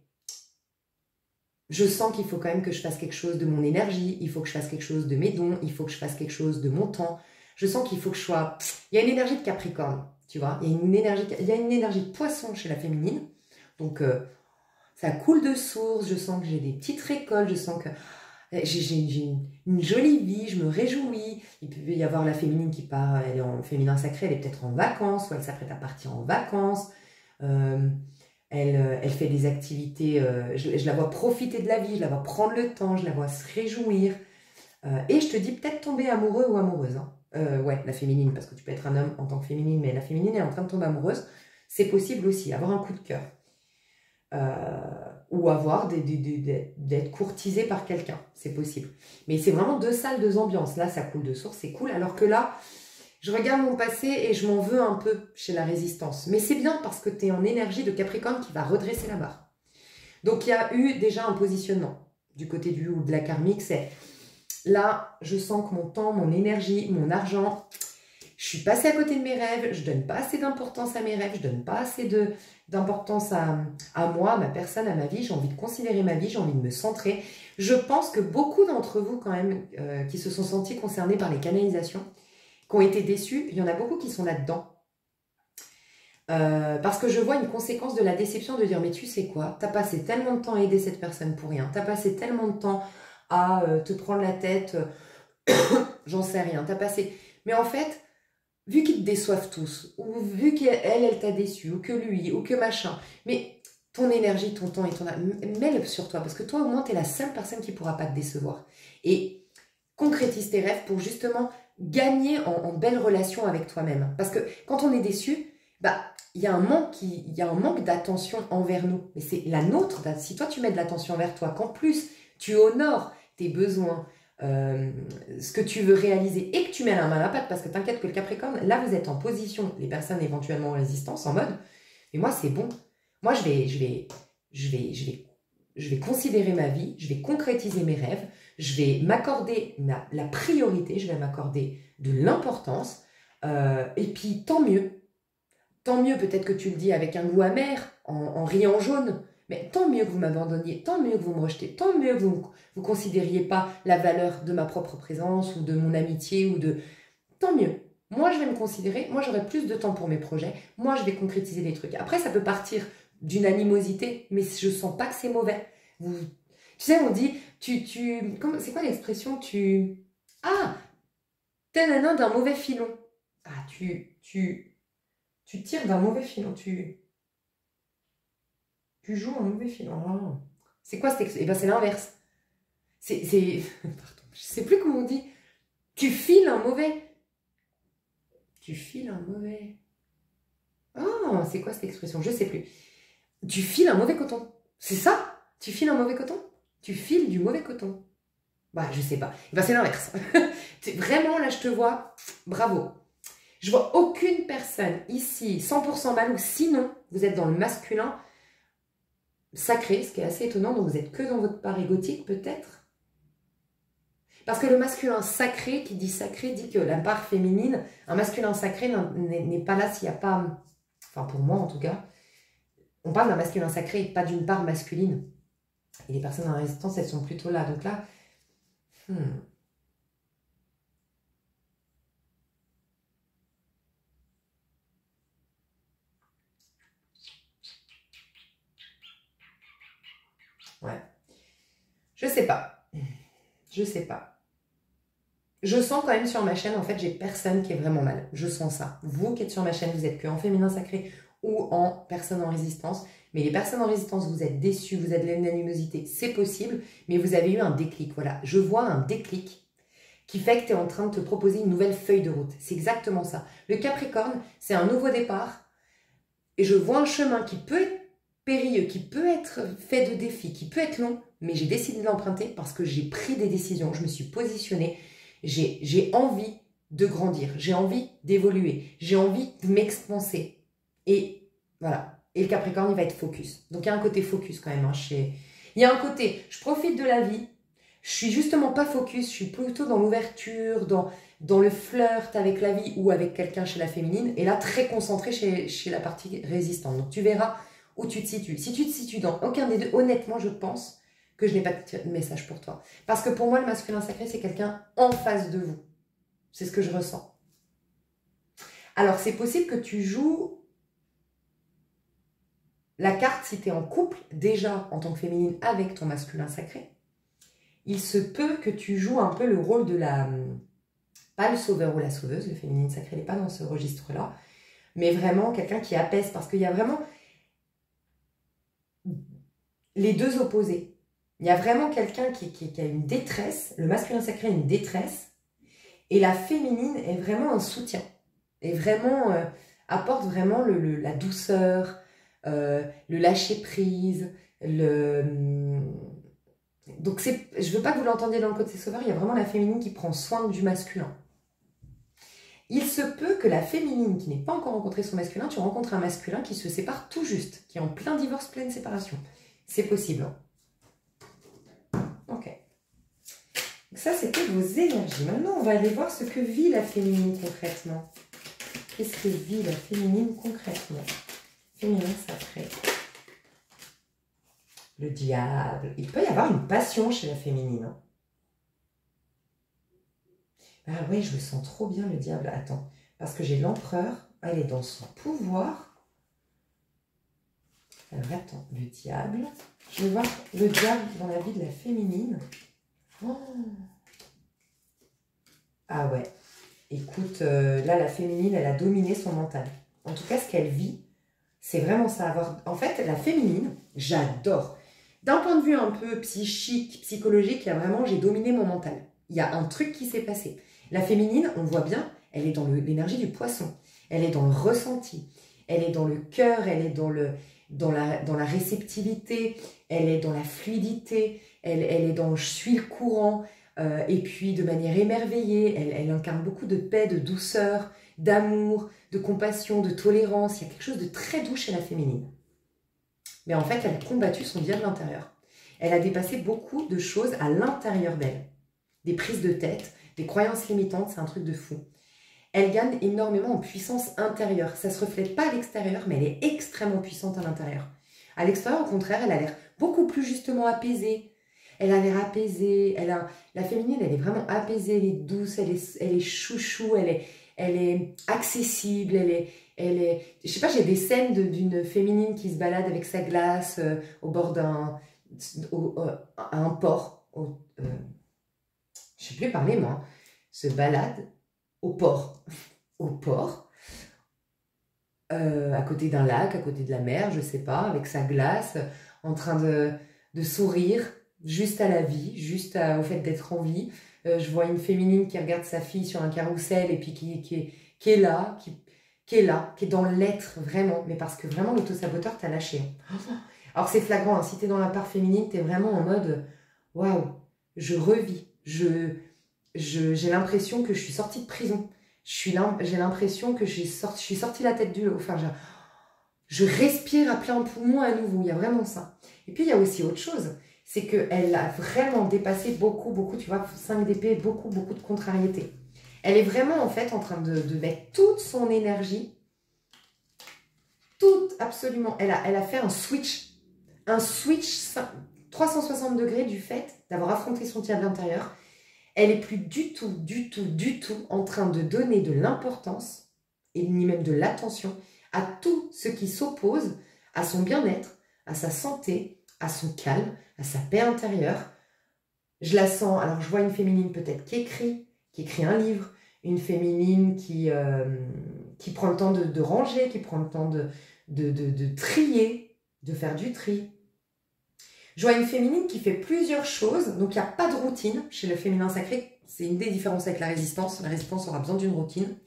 je sens qu'il faut quand même que je fasse quelque chose de mon énergie, il faut que je fasse quelque chose de mes dons, il faut que je fasse quelque chose de mon temps. Je sens qu'il faut que je sois... Il y a une énergie de Capricorne, tu vois. Il y a une énergie de Poisson chez la féminine. Donc, ça coule de source. Je sens que j'ai des petites récoltes. Je sens que j'ai une jolie vie. Je me réjouis. Il peut y avoir la féminine qui part. Elle est en féminin sacré. Elle est peut-être en vacances ou elle s'apprête à partir en vacances. Elle fait des activités, je la vois profiter de la vie, je la vois prendre le temps, je la vois se réjouir. Et je te dis peut-être tomber amoureux ou amoureuse. Hein. Ouais, la féminine, parce que tu peux être un homme en tant que féminine, mais la féminine est en train de tomber amoureuse. C'est possible aussi, avoir un coup de cœur. Ou d'être courtisé par quelqu'un, c'est possible. Mais c'est vraiment deux salles, deux ambiances. Là, ça coule de source, c'est cool. Alors que là, Je regarde mon passé et je m'en veux un peu chez la résistance. Mais c'est bien parce que tu es en énergie de Capricorne qui va redresser la barre. Donc il y a eu déjà un positionnement du côté du ou de la karmique. C'est là, je sens que mon temps, mon énergie, mon argent, je suis passée à côté de mes rêves, je donne pas assez d'importance à mes rêves, je donne pas assez d'importance à moi, à ma personne, à ma vie. J'ai envie de considérer ma vie, j'ai envie de me centrer. Je pense que beaucoup d'entre vous quand même qui se sont sentis concernés par les canalisations, qui ont été déçus, il y en a beaucoup qui sont là-dedans. Parce que je vois une conséquence de la déception de dire mais tu sais quoi, t'as passé tellement de temps à aider cette personne pour rien, t'as passé tellement de temps à te prendre la tête, j'en sais rien, t'as passé... Mais en fait, vu qu'ils te déçoivent tous, ou vu qu'elle, elle t'a déçu, ou que lui, ou que machin, mais ton énergie, ton temps et ton... mets-le sur toi, parce que toi au moins t'es la seule personne qui pourra pas te décevoir. Et concrétise tes rêves pour justement gagner en belle relation avec toi-même. Parce que quand on est déçu, bah, il y a un manque d'attention envers nous. Mais c'est la nôtre. Si toi, tu mets de l'attention envers toi, qu'en plus, tu honores tes besoins, ce que tu veux réaliser et que tu mets la main à la pâte, parce que t'inquiète que le Capricorne, là, vous êtes en position, les personnes éventuellement en résistance, en mode, mais moi, c'est bon. Moi, je vais considérer ma vie, je vais concrétiser mes rêves, je vais m'accorder la priorité, je vais m'accorder de l'importance, et puis tant mieux. Tant mieux, peut-être que tu le dis avec un goût amer, en riant jaune, mais tant mieux que vous m'abandonniez, tant mieux que vous me rejetez, tant mieux que vous ne considériez pas la valeur de ma propre présence ou de mon amitié ou de... Tant mieux. Moi, je vais me considérer, moi, j'aurai plus de temps pour mes projets, moi, je vais concrétiser les trucs. Après, ça peut partir d'une animosité, mais je sens pas que c'est mauvais. Tu sais, on dit, c'est quoi l'expression Ah, t'es nanan d'un mauvais filon. Ah, tu tires d'un mauvais filon, tu joues un mauvais filon. Ah. C'est quoi cette... Eh ben, c'est l'inverse. Pardon, je sais plus comment on dit. Tu files un mauvais... Tu files un mauvais... Ah, c'est quoi cette expression? Je sais plus. Tu files un mauvais coton. C'est ça? Tu files un mauvais coton? Tu files du mauvais coton. Bah, je sais pas. Eh ben, c'est l'inverse. Vraiment, là, je te vois. Bravo. Je vois aucune personne ici 100% mal, ou sinon, vous êtes dans le masculin sacré, ce qui est assez étonnant, donc vous êtes que dans votre part égotique, peut-être. Parce que le masculin sacré, qui dit sacré, dit que la part féminine, un masculin sacré n'est pas là s'il n'y a pas... Enfin, pour moi, en tout cas, on parle d'un masculin sacré, pas d'une part masculine. Et les personnes en résistance, elles sont plutôt là. Donc là... Ouais. Je sais pas. Je sais pas. Je sens quand même sur ma chaîne, en fait, j'ai personne qui est vraiment mal. Je sens ça. Vous qui êtes sur ma chaîne, vous êtes que en féminin sacré ou en personne en résistance. Mais les personnes en résistance, vous êtes déçus, vous êtes de l'animosité, c'est possible. Mais vous avez eu un déclic, voilà. Je vois un déclic qui fait que tu es en train de te proposer une nouvelle feuille de route. C'est exactement ça. Le Capricorne, c'est un nouveau départ. Et je vois un chemin qui peut être périlleux, qui peut être fait de défis, qui peut être long, mais j'ai décidé de l'emprunter parce que j'ai pris des décisions, je me suis positionnée, j'ai envie de grandir, j'ai envie d'évoluer, j'ai envie de m'expanser. Et voilà. Et le Capricorne, il va être focus. Donc il y a un côté focus quand même. Hein, il y a un côté, je profite de la vie, je suis justement pas focus, je suis plutôt dans l'ouverture, dans le flirt avec la vie ou avec quelqu'un chez la féminine, et là très concentré chez la partie résistante. Donc tu verras où tu te situes. Si tu te situes dans aucun des deux, honnêtement, je pense que je n'ai pas de message pour toi. Parce que pour moi, le masculin sacré, c'est quelqu'un en face de vous. C'est ce que je ressens. Alors, c'est possible que tu joues la carte, si tu es en couple, déjà en tant que féminine, avec ton masculin sacré. Il se peut que tu joues un peu le rôle de la... Pas le sauveur ou la sauveuse, le féminine sacré n'est pas dans ce registre-là, mais vraiment quelqu'un qui apaise, parce qu'il y a vraiment les deux opposés. Il y a vraiment quelqu'un qui a une détresse, le masculin sacré a une détresse, et la féminine est vraiment un soutien, et vraiment apporte vraiment la douceur, le lâcher-prise, Donc je veux pas que vous l'entendiez dans le côté sauveur, il y a vraiment la féminine qui prend soin du masculin. Il se peut que la féminine qui n'ait pas encore rencontré son masculin, tu rencontres un masculin qui se sépare tout juste, qui est en plein divorce, pleine séparation. C'est possible. Ok. Donc ça, c'était vos énergies. Maintenant, on va aller voir ce que vit la féminine concrètement. Qu'est-ce que vit la féminine concrètement? Féminin sacré. Le diable. Il peut y avoir une passion chez la féminine. Ah oui, je le sens trop bien, le diable. Attends, parce que j'ai l'empereur. Elle est dans son pouvoir. Alors attends, le diable. Je vais voir le diable dans la vie de la féminine. Oh. Ah ouais. Écoute, là, la féminine, elle a dominé son mental. En tout cas, ce qu'elle vit, c'est vraiment ça. En fait, la féminine, j'adore. D'un point de vue un peu psychique, psychologique, il y a vraiment, j'ai dominé mon mental. Il y a un truc qui s'est passé. La féminine, on voit bien, elle est dans l'énergie du poisson. Elle est dans le ressenti. Elle est dans le cœur, elle est dans la réceptivité, elle est dans la fluidité, elle est dans je suis le courant, et puis de manière émerveillée, elle incarne beaucoup de paix, de douceur, d'amour, de compassion, de tolérance. Il y a quelque chose de très doux chez la féminine. Mais en fait, elle a combattu son diable intérieur. Elle a dépassé beaucoup de choses à l'intérieur d'elle. Des prises de tête, des croyances limitantes, c'est un truc de fou. Elle gagne énormément en puissance intérieure. Ça ne se reflète pas à l'extérieur, mais elle est extrêmement puissante à l'intérieur. À l'extérieur, au contraire, elle a l'air beaucoup plus justement apaisée. Elle a l'air apaisée. La féminine, elle est vraiment apaisée, elle est douce, elle est chouchou, elle est accessible, je sais pas, j'ai des scènes d'une féminine qui se balade avec sa glace au bord à un port. Je sais plus parler, moi. Se balade au port. Au port. À côté d'un lac, à côté de la mer, je sais pas, avec sa glace, en train de sourire, juste à la vie, juste au fait d'être en vie. Je vois une féminine qui regarde sa fille sur un carrousel et puis qui est là, qui est dans l'être vraiment, mais parce que vraiment l'auto-saboteur t'a lâché. Alors c'est flagrant, hein, si t'es dans la part féminine, t'es vraiment en mode waouh, je revis, j'ai l'impression que je suis sortie de prison, j'ai l'impression que je suis sortie la tête du lot, enfin je respire à plein poumon à nouveau, il y a vraiment ça. Et puis il y a aussi autre chose, c'est qu'elle a vraiment dépassé beaucoup, tu vois, 5 d'épée, beaucoup de contrariétés. Elle est vraiment en fait en train de mettre toute son énergie, absolument. Elle a fait un switch 360 degrés du fait d'avoir affronté son diable intérieur. Elle est plus du tout en train de donner de l'importance, et ni même de l'attention, à tout ce qui s'oppose à son bien-être, à sa santé, à son calme, à sa paix intérieure. Je la sens, alors je vois une féminine peut-être qui écrit un livre, une féminine qui prend le temps de ranger, qui prend le temps de trier, de faire du tri. Je vois une féminine qui fait plusieurs choses, donc il n'y a pas de routine chez le féminin sacré. C'est une des différences avec la résistance. La résistance aura besoin d'une routine.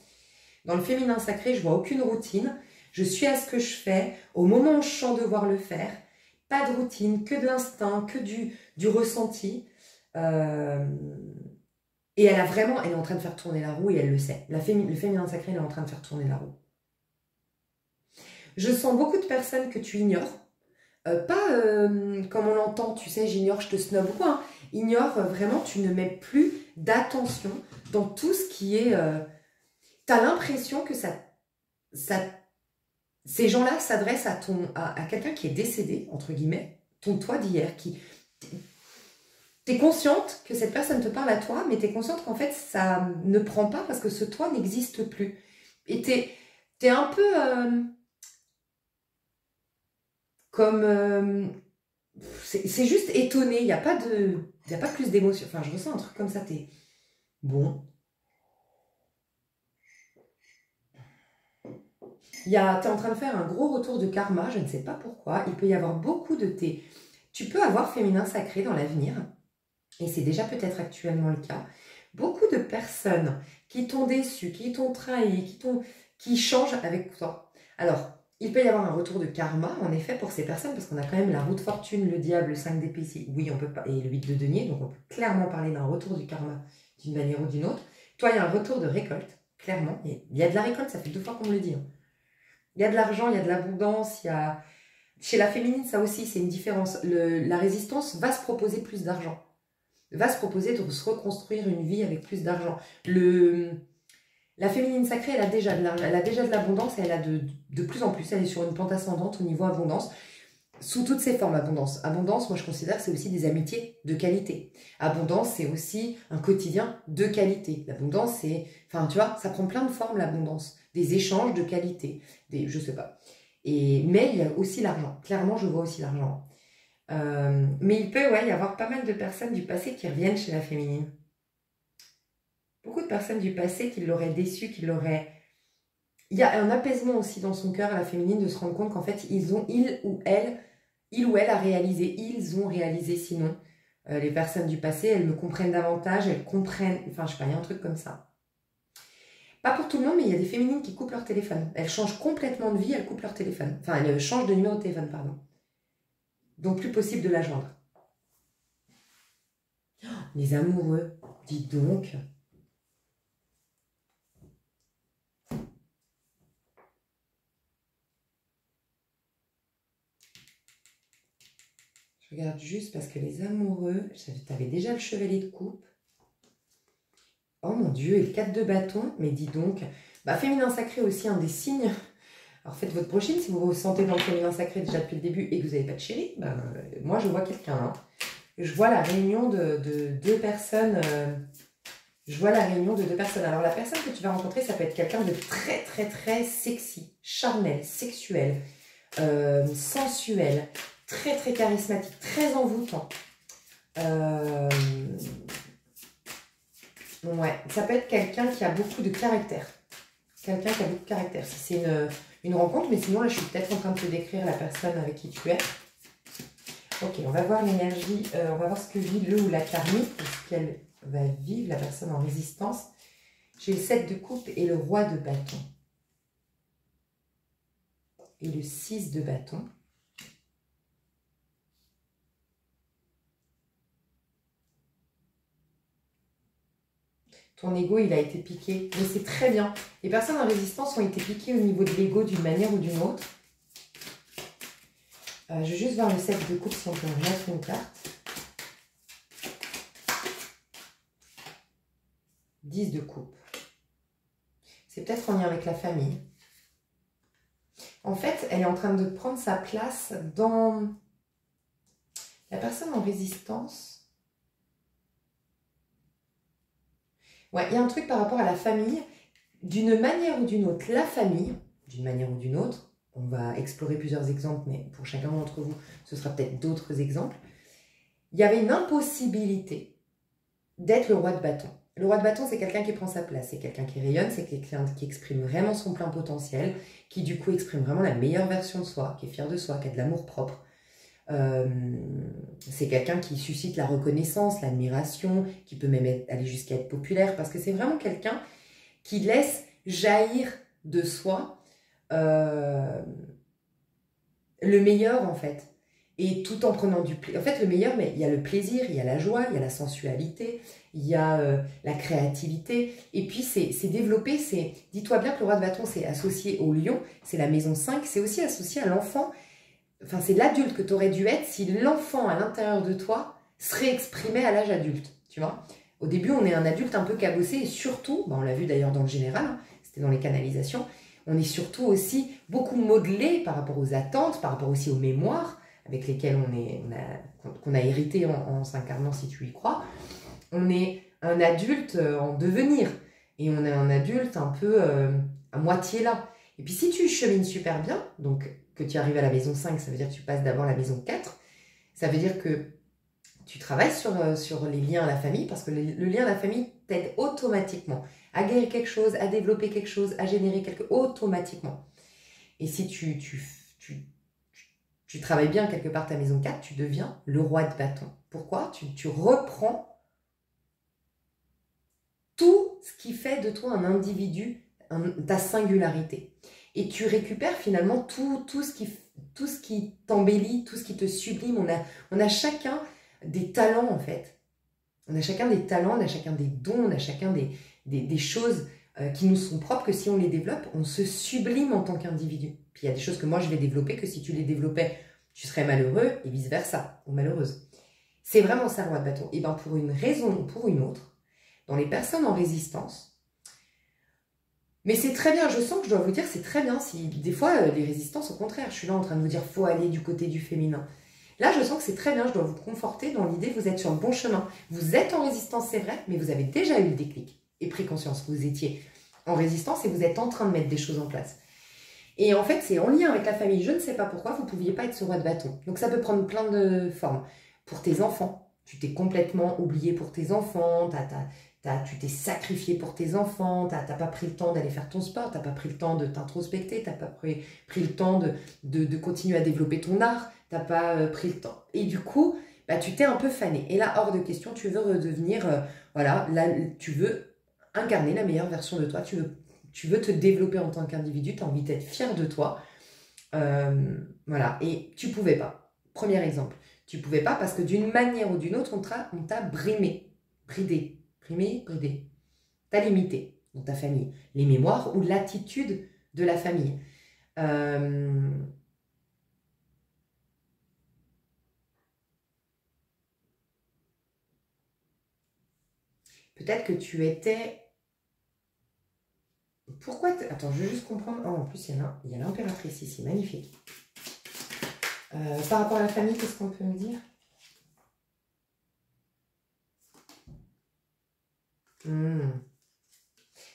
Dans le féminin sacré, je vois aucune routine. Je suis à ce que je fais, au moment où je sens devoir le faire. Pas de routine, que de l'instinct, que du ressenti. Et elle est en train de faire tourner la roue et elle le sait. Le féminin sacré, elle est en train de faire tourner la roue. Je sens beaucoup de personnes que tu ignores. Pas comme on l'entend, tu sais, j'ignore, je te snob ou quoi. Hein. Ignore vraiment, tu ne mets plus d'attention dans tout ce qui est... tu as l'impression que ces gens-là s'adressent à quelqu'un qui est décédé, entre guillemets, ton toi d'hier, qui... Tu es consciente que cette personne te parle à toi, mais tu es consciente qu'en fait, ça ne prend pas parce que ce toi n'existe plus. Et tu es un peu... comme c'est juste étonné, il n'y a pas plus d'émotion. Enfin, je ressens un truc comme ça, t'es bon. T'es en train de faire un gros retour de karma, je ne sais pas pourquoi. Il peut y avoir beaucoup de tes... Tu peux avoir féminin sacré dans l'avenir, et c'est déjà peut-être actuellement le cas. Beaucoup de personnes qui t'ont déçu, qui t'ont trahi, qui changent avec toi. Alors, il peut y avoir un retour de karma, en effet, pour ces personnes, parce qu'on a quand même la roue de fortune, le diable, le 5 d'épée ici. Oui, on peut pas, et le 8 de denier, donc on peut clairement parler d'un retour du karma d'une manière ou d'une autre. Toi, il y a un retour de récolte, clairement. Il y a de la récolte, ça fait 2 fois qu'on me le dit. Hein. Il y a de l'argent, il y a de l'abondance, il y a... Chez la féminine, ça aussi, c'est une différence. La résistance va se proposer plus d'argent. Va se proposer de se reconstruire une vie avec plus d'argent. La féminine sacrée, elle a déjà de l'abondance et elle a de plus en plus. Elle est sur une pente ascendante au niveau abondance. Sous toutes ses formes, abondance. Abondance, moi je considère que c'est aussi des amitiés de qualité. Abondance, c'est aussi un quotidien de qualité. L'abondance, c'est... Enfin, tu vois, ça prend plein de formes, l'abondance. Des échanges de qualité. Je sais pas. Mais il y a aussi l'argent. Clairement, je vois aussi l'argent. Mais il peut y avoir pas mal de personnes du passé qui reviennent chez la féminine. Beaucoup de personnes du passé qui l'auraient déçu, qui l'auraient... Il y a un apaisement aussi dans son cœur à la féminine de se rendre compte qu'en fait, il ou elle a réalisé, ils ont réalisé sinon. Les personnes du passé, elles me comprennent davantage, elles comprennent... Enfin, je sais pas, il y a un truc comme ça. Pas pour tout le monde, mais il y a des féminines qui coupent leur téléphone. Elles changent complètement de vie, elles coupent leur téléphone. Enfin, elles changent de numéro de téléphone, pardon. Donc, plus possible de la joindre. Oh, les amoureux, dites donc. Je regarde juste parce que les amoureux, t'avais déjà le chevalier de coupe. Oh mon Dieu, et le 4 de bâton, mais dis donc. Bah, féminin sacré aussi, un des signes. Alors faites votre prochaine, si vous vous sentez dans le féminin sacré déjà depuis le début et que vous n'avez pas de chéri, bah, moi je vois quelqu'un. Hein. Je vois la réunion de 2 personnes. Je vois la réunion de 2 personnes. Alors la personne que tu vas rencontrer, ça peut être quelqu'un de très très très sexy, charnel, sexuel, sensuel, très très charismatique, très envoûtant. Ouais, ça peut être quelqu'un qui a beaucoup de caractère. Quelqu'un qui a beaucoup de caractère. Si c'est une rencontre, mais sinon là je suis peut-être en train de te décrire la personne avec qui tu es. Ok, on va voir l'énergie, on va voir ce que vit le ou la karmique, ce qu'elle va vivre, la personne en résistance. J'ai le 7 de coupe et le roi de bâton. Et le 6 de bâton. Ton ego, il a été piqué. Mais c'est très bien. Les personnes en résistance ont été piquées au niveau de l'ego d'une manière ou d'une autre. Je vais juste voir le 7 de coupe si on peut remettre une carte. 10 de coupe. C'est peut-être en lien avec la famille. En fait, elle est en train de prendre sa place dans la personne en résistance. Ouais, il y a un truc par rapport à la famille. D'une manière ou d'une autre, la famille, d'une manière ou d'une autre, on va explorer plusieurs exemples, mais pour chacun d'entre vous, ce sera peut-être d'autres exemples. Il y avait une impossibilité d'être le roi de bâton. Le roi de bâton, c'est quelqu'un qui prend sa place, c'est quelqu'un qui rayonne, c'est quelqu'un qui exprime vraiment son plein potentiel, qui du coup exprime vraiment la meilleure version de soi, qui est fier de soi, qui a de l'amour propre. C'est quelqu'un qui suscite la reconnaissance, l'admiration, qui peut même aller jusqu'à être populaire, parce que c'est vraiment quelqu'un qui laisse jaillir de soi le meilleur en fait. Et tout en prenant du plaisir. En fait, le meilleur, mais il y a le plaisir, il y a la joie, il y a la sensualité, il y a la créativité. Et puis, c'est développé, dis-toi bien que le roi de bâton, c'est associé au lion, c'est la maison 5, c'est aussi associé à l'enfant. Enfin, c'est l'adulte que tu aurais dû être si l'enfant à l'intérieur de toi serait exprimé à l'âge adulte, tu vois. Au début, on est un adulte un peu cabossé et surtout, on l'a vu d'ailleurs dans le général, hein, c'était dans les canalisations, on est surtout aussi beaucoup modelé par rapport aux attentes, par rapport aussi aux mémoires avec lesquelles qu'on a hérité en s'incarnant, si tu y crois. On est un adulte en devenir et on est un adulte un peu à moitié là. Et puis si tu chemines super bien, donc que tu arrives à la maison 5, ça veut dire que tu passes d'abord la maison 4, ça veut dire que tu travailles sur les liens à la famille, parce que le lien à la famille t'aide automatiquement à guérir quelque chose, à développer quelque chose, à générer quelque chose, automatiquement. Et si tu travailles bien quelque part ta maison 4, tu deviens le roi de bâton. Pourquoi ? Tu reprends tout ce qui fait de toi un individu, ta singularité. Et tu récupères finalement tout ce qui t'embellit, tout ce qui te sublime. On a chacun des talents en fait. On a chacun des talents, on a chacun des dons, on a chacun des choses qui nous sont propres, que si on les développe, on se sublime en tant qu'individu. Puis il y a des choses que moi je vais développer, que si tu les développais, tu serais malheureux, et vice-versa, ou malheureuse. C'est vraiment ça, roi de bâton. Et bien pour une raison ou pour une autre, dans les personnes en résistance, mais c'est très bien, je sens que je dois vous dire, c'est très bien si des fois les résistances, au contraire, je suis là en train de vous dire, faut aller du côté du féminin. Là, je sens que c'est très bien, je dois vous conforter dans l'idée que vous êtes sur le bon chemin. Vous êtes en résistance, c'est vrai, mais vous avez déjà eu le déclic et pris conscience que vous étiez en résistance et vous êtes en train de mettre des choses en place. Et en fait, c'est en lien avec la famille. Je ne sais pas pourquoi, vous ne pouviez pas être ce roi de bâton. Donc ça peut prendre plein de formes. Pour tes enfants, tu t'es complètement oublié pour tes enfants, tu t'es sacrifié pour tes enfants, tu n'as pas pris le temps d'aller faire ton sport, tu n'as pas pris le temps de t'introspecter, tu n'as pas pris le temps de continuer à développer ton art, tu n'as pas pris le temps. Et du coup, bah, tu t'es un peu fané. Et là, hors de question, tu veux redevenir, voilà, là, tu veux incarner la meilleure version de toi, tu veux te développer en tant qu'individu, tu as envie d'être fier de toi. Voilà, et tu ne pouvais pas. Premier exemple, tu ne pouvais pas parce que d'une manière ou d'une autre, on t'a bridé. T'as limité dans ta famille les mémoires ou l'attitude de la famille. Peut-être que tu étais... Pourquoi... Attends, je veux juste comprendre. Oh, en plus, il y a l'impératrice ici, magnifique. Par rapport à la famille, qu'est-ce qu'on peut me dire?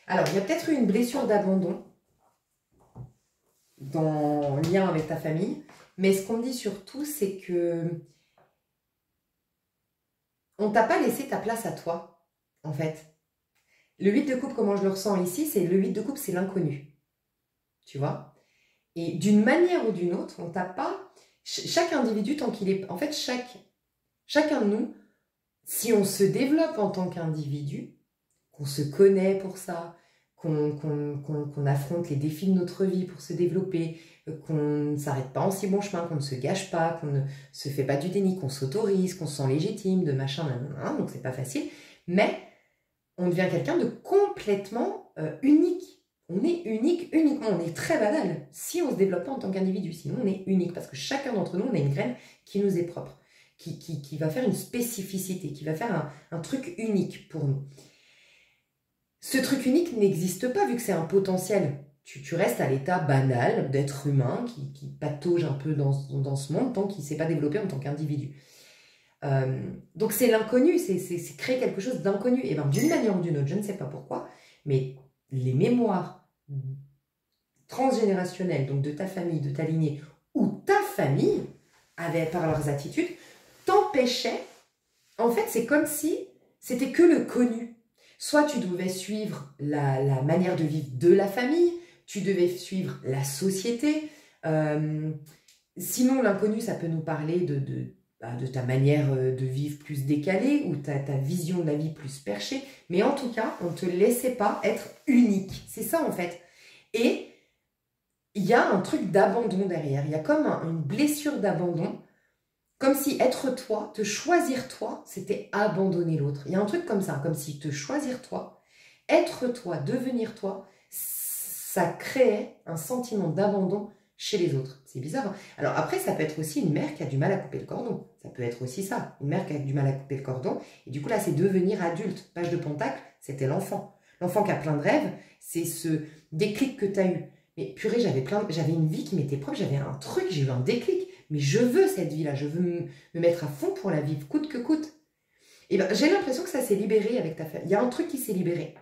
Alors, il y a peut-être eu une blessure d'abandon en lien avec ta famille, mais ce qu'on me dit surtout, c'est que on t'a pas laissé ta place à toi, en fait. Le 8 de coupe, comment je le ressens ici, c'est le 8 de coupe, c'est l'inconnu. Tu vois? Et d'une manière ou d'une autre, on t'a pas... Chaque individu, tant qu'il est... En fait, chacun de nous, si on se développe en tant qu'individu, qu'on se connaît pour ça, qu'on affronte les défis de notre vie pour se développer, qu'on ne s'arrête pas en si bon chemin, qu'on ne se gâche pas, qu'on ne se fait pas du déni, qu'on s'autorise, qu'on se sent légitime, de machin, donc c'est pas facile, mais on devient quelqu'un de complètement unique. On est unique, uniquement, on est très banal si on se développe pas en tant qu'individu, sinon on est unique, parce que chacun d'entre nous, on a une graine qui nous est propre, qui va faire une spécificité, qui va faire un truc unique pour nous. Ce truc unique n'existe pas vu que c'est un potentiel. Tu restes à l'état banal d'être humain qui patauge un peu dans ce monde tant qu'il ne s'est pas développé en tant qu'individu. Donc c'est l'inconnu, c'est créer quelque chose d'inconnu. Et bien d'une manière ou d'une autre, je ne sais pas pourquoi, mais les mémoires transgénérationnelles, donc de ta famille, de ta lignée, ou ta famille, par leurs attitudes, t'empêchaient. En fait, c'est comme si c'était que le connu. Soit tu devais suivre la manière de vivre de la famille, tu devais suivre la société. Sinon, l'inconnu, ça peut nous parler de ta manière de vivre plus décalée ou ta vision de la vie plus perchée. Mais en tout cas, on ne te laissait pas être unique. C'est ça, en fait. Et il y a un truc d'abandon derrière. Il y a comme une blessure d'abandon. Comme si être toi, te choisir toi, c'était abandonner l'autre. Il y a un truc comme ça, comme si te choisir toi, être toi, devenir toi, ça créait un sentiment d'abandon chez les autres. C'est bizarre, hein? Alors après, ça peut être aussi une mère qui a du mal à couper le cordon. Ça peut être aussi ça, une mère qui a du mal à couper le cordon. Et du coup, là, c'est devenir adulte. Page de Pentacle, c'était l'enfant. L'enfant qui a plein de rêves, c'est ce déclic que tu as eu. Mais purée, j'avais une vie qui m'était propre, j'avais un truc, j'ai eu un déclic. Mais je veux cette vie-là, je veux me mettre à fond pour la vivre, coûte que coûte. Et ben, j'ai l'impression que ça s'est libéré avec ta famille. Il y a un truc qui s'est libéré.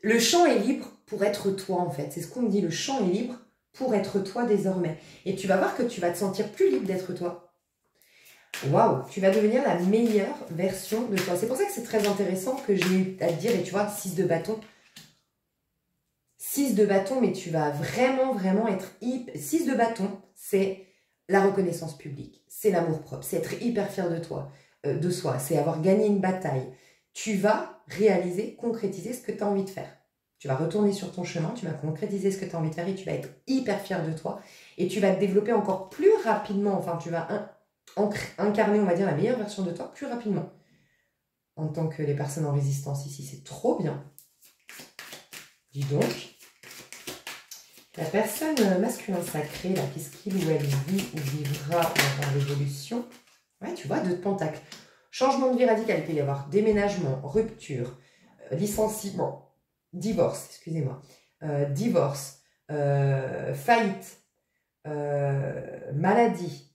Le champ est libre pour être toi, en fait. C'est ce qu'on me dit, le champ est libre pour être toi désormais. Et tu vas voir que tu vas te sentir plus libre d'être toi. Waouh, tu vas devenir la meilleure version de toi. C'est pour ça que c'est très intéressant que j'ai eu à te dire, et tu vois, 6 de bâton. 6 de bâton, mais tu vas vraiment être... 6 de bâton, c'est la reconnaissance publique, c'est l'amour propre, c'est être hyper fier de toi, de soi, c'est avoir gagné une bataille. Tu vas réaliser, concrétiser ce que tu as envie de faire. Tu vas retourner sur ton chemin, tu vas concrétiser ce que tu as envie de faire et tu vas être hyper fier de toi. Et tu vas te développer encore plus rapidement, enfin tu vas incarner, on va dire, la meilleure version de toi plus rapidement. En tant que les personnes en résistance ici, c'est trop bien. Dis donc, la personne masculin sacré, là, qu'est-ce qu'il ou elle vit ou vivra dans l'évolution? Ouais, tu vois, 2 de pentacles. Changement de vie radical, il peut y avoir déménagement, rupture, licenciement, divorce, excusez-moi, divorce, faillite, maladie,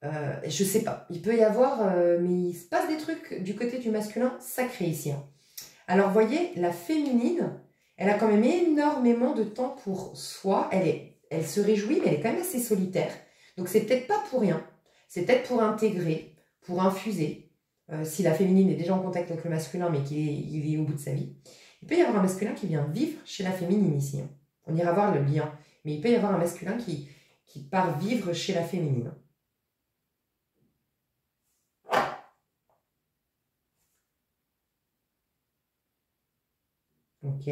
je sais pas. Il peut y avoir, mais il se passe des trucs du côté du masculin sacré ici. Hein. Alors, vous voyez, la féminine, elle a quand même énormément de temps pour soi. Elle se réjouit, mais elle est quand même assez solitaire. Donc, c'est peut-être pas pour rien. C'est peut-être pour intégrer, pour infuser. Si la féminine est déjà en contact avec le masculin, mais qu'il est au bout de sa vie. Il peut y avoir un masculin qui vient vivre chez la féminine ici. Hein. On ira voir le lien. Mais il peut y avoir un masculin qui part vivre chez la féminine. Ok.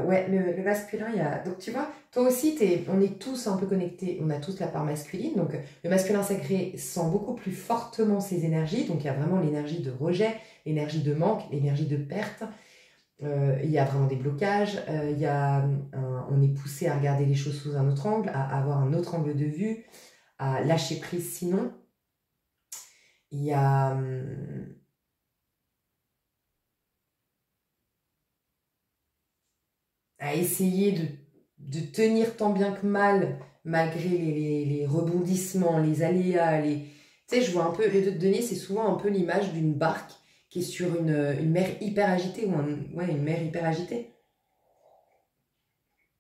Ouais, le masculin, il y a... Donc, tu vois, toi aussi, on est tous un peu connectés. On a tous la part masculine. Donc, le masculin sacré sent beaucoup plus fortement ses énergies. Donc, il y a vraiment l'énergie de rejet, l'énergie de manque, l'énergie de perte. Il y a vraiment des blocages. On est poussé à regarder les choses sous un autre angle, à avoir un autre angle de vue, à lâcher prise sinon. Il y a... à essayer de tenir tant bien que mal, malgré les rebondissements, les aléas. Tu sais, je vois un peu, les 2 de denier, c'est souvent un peu l'image d'une barque qui est sur une mer hyper agitée, ou une mer hyper agitée.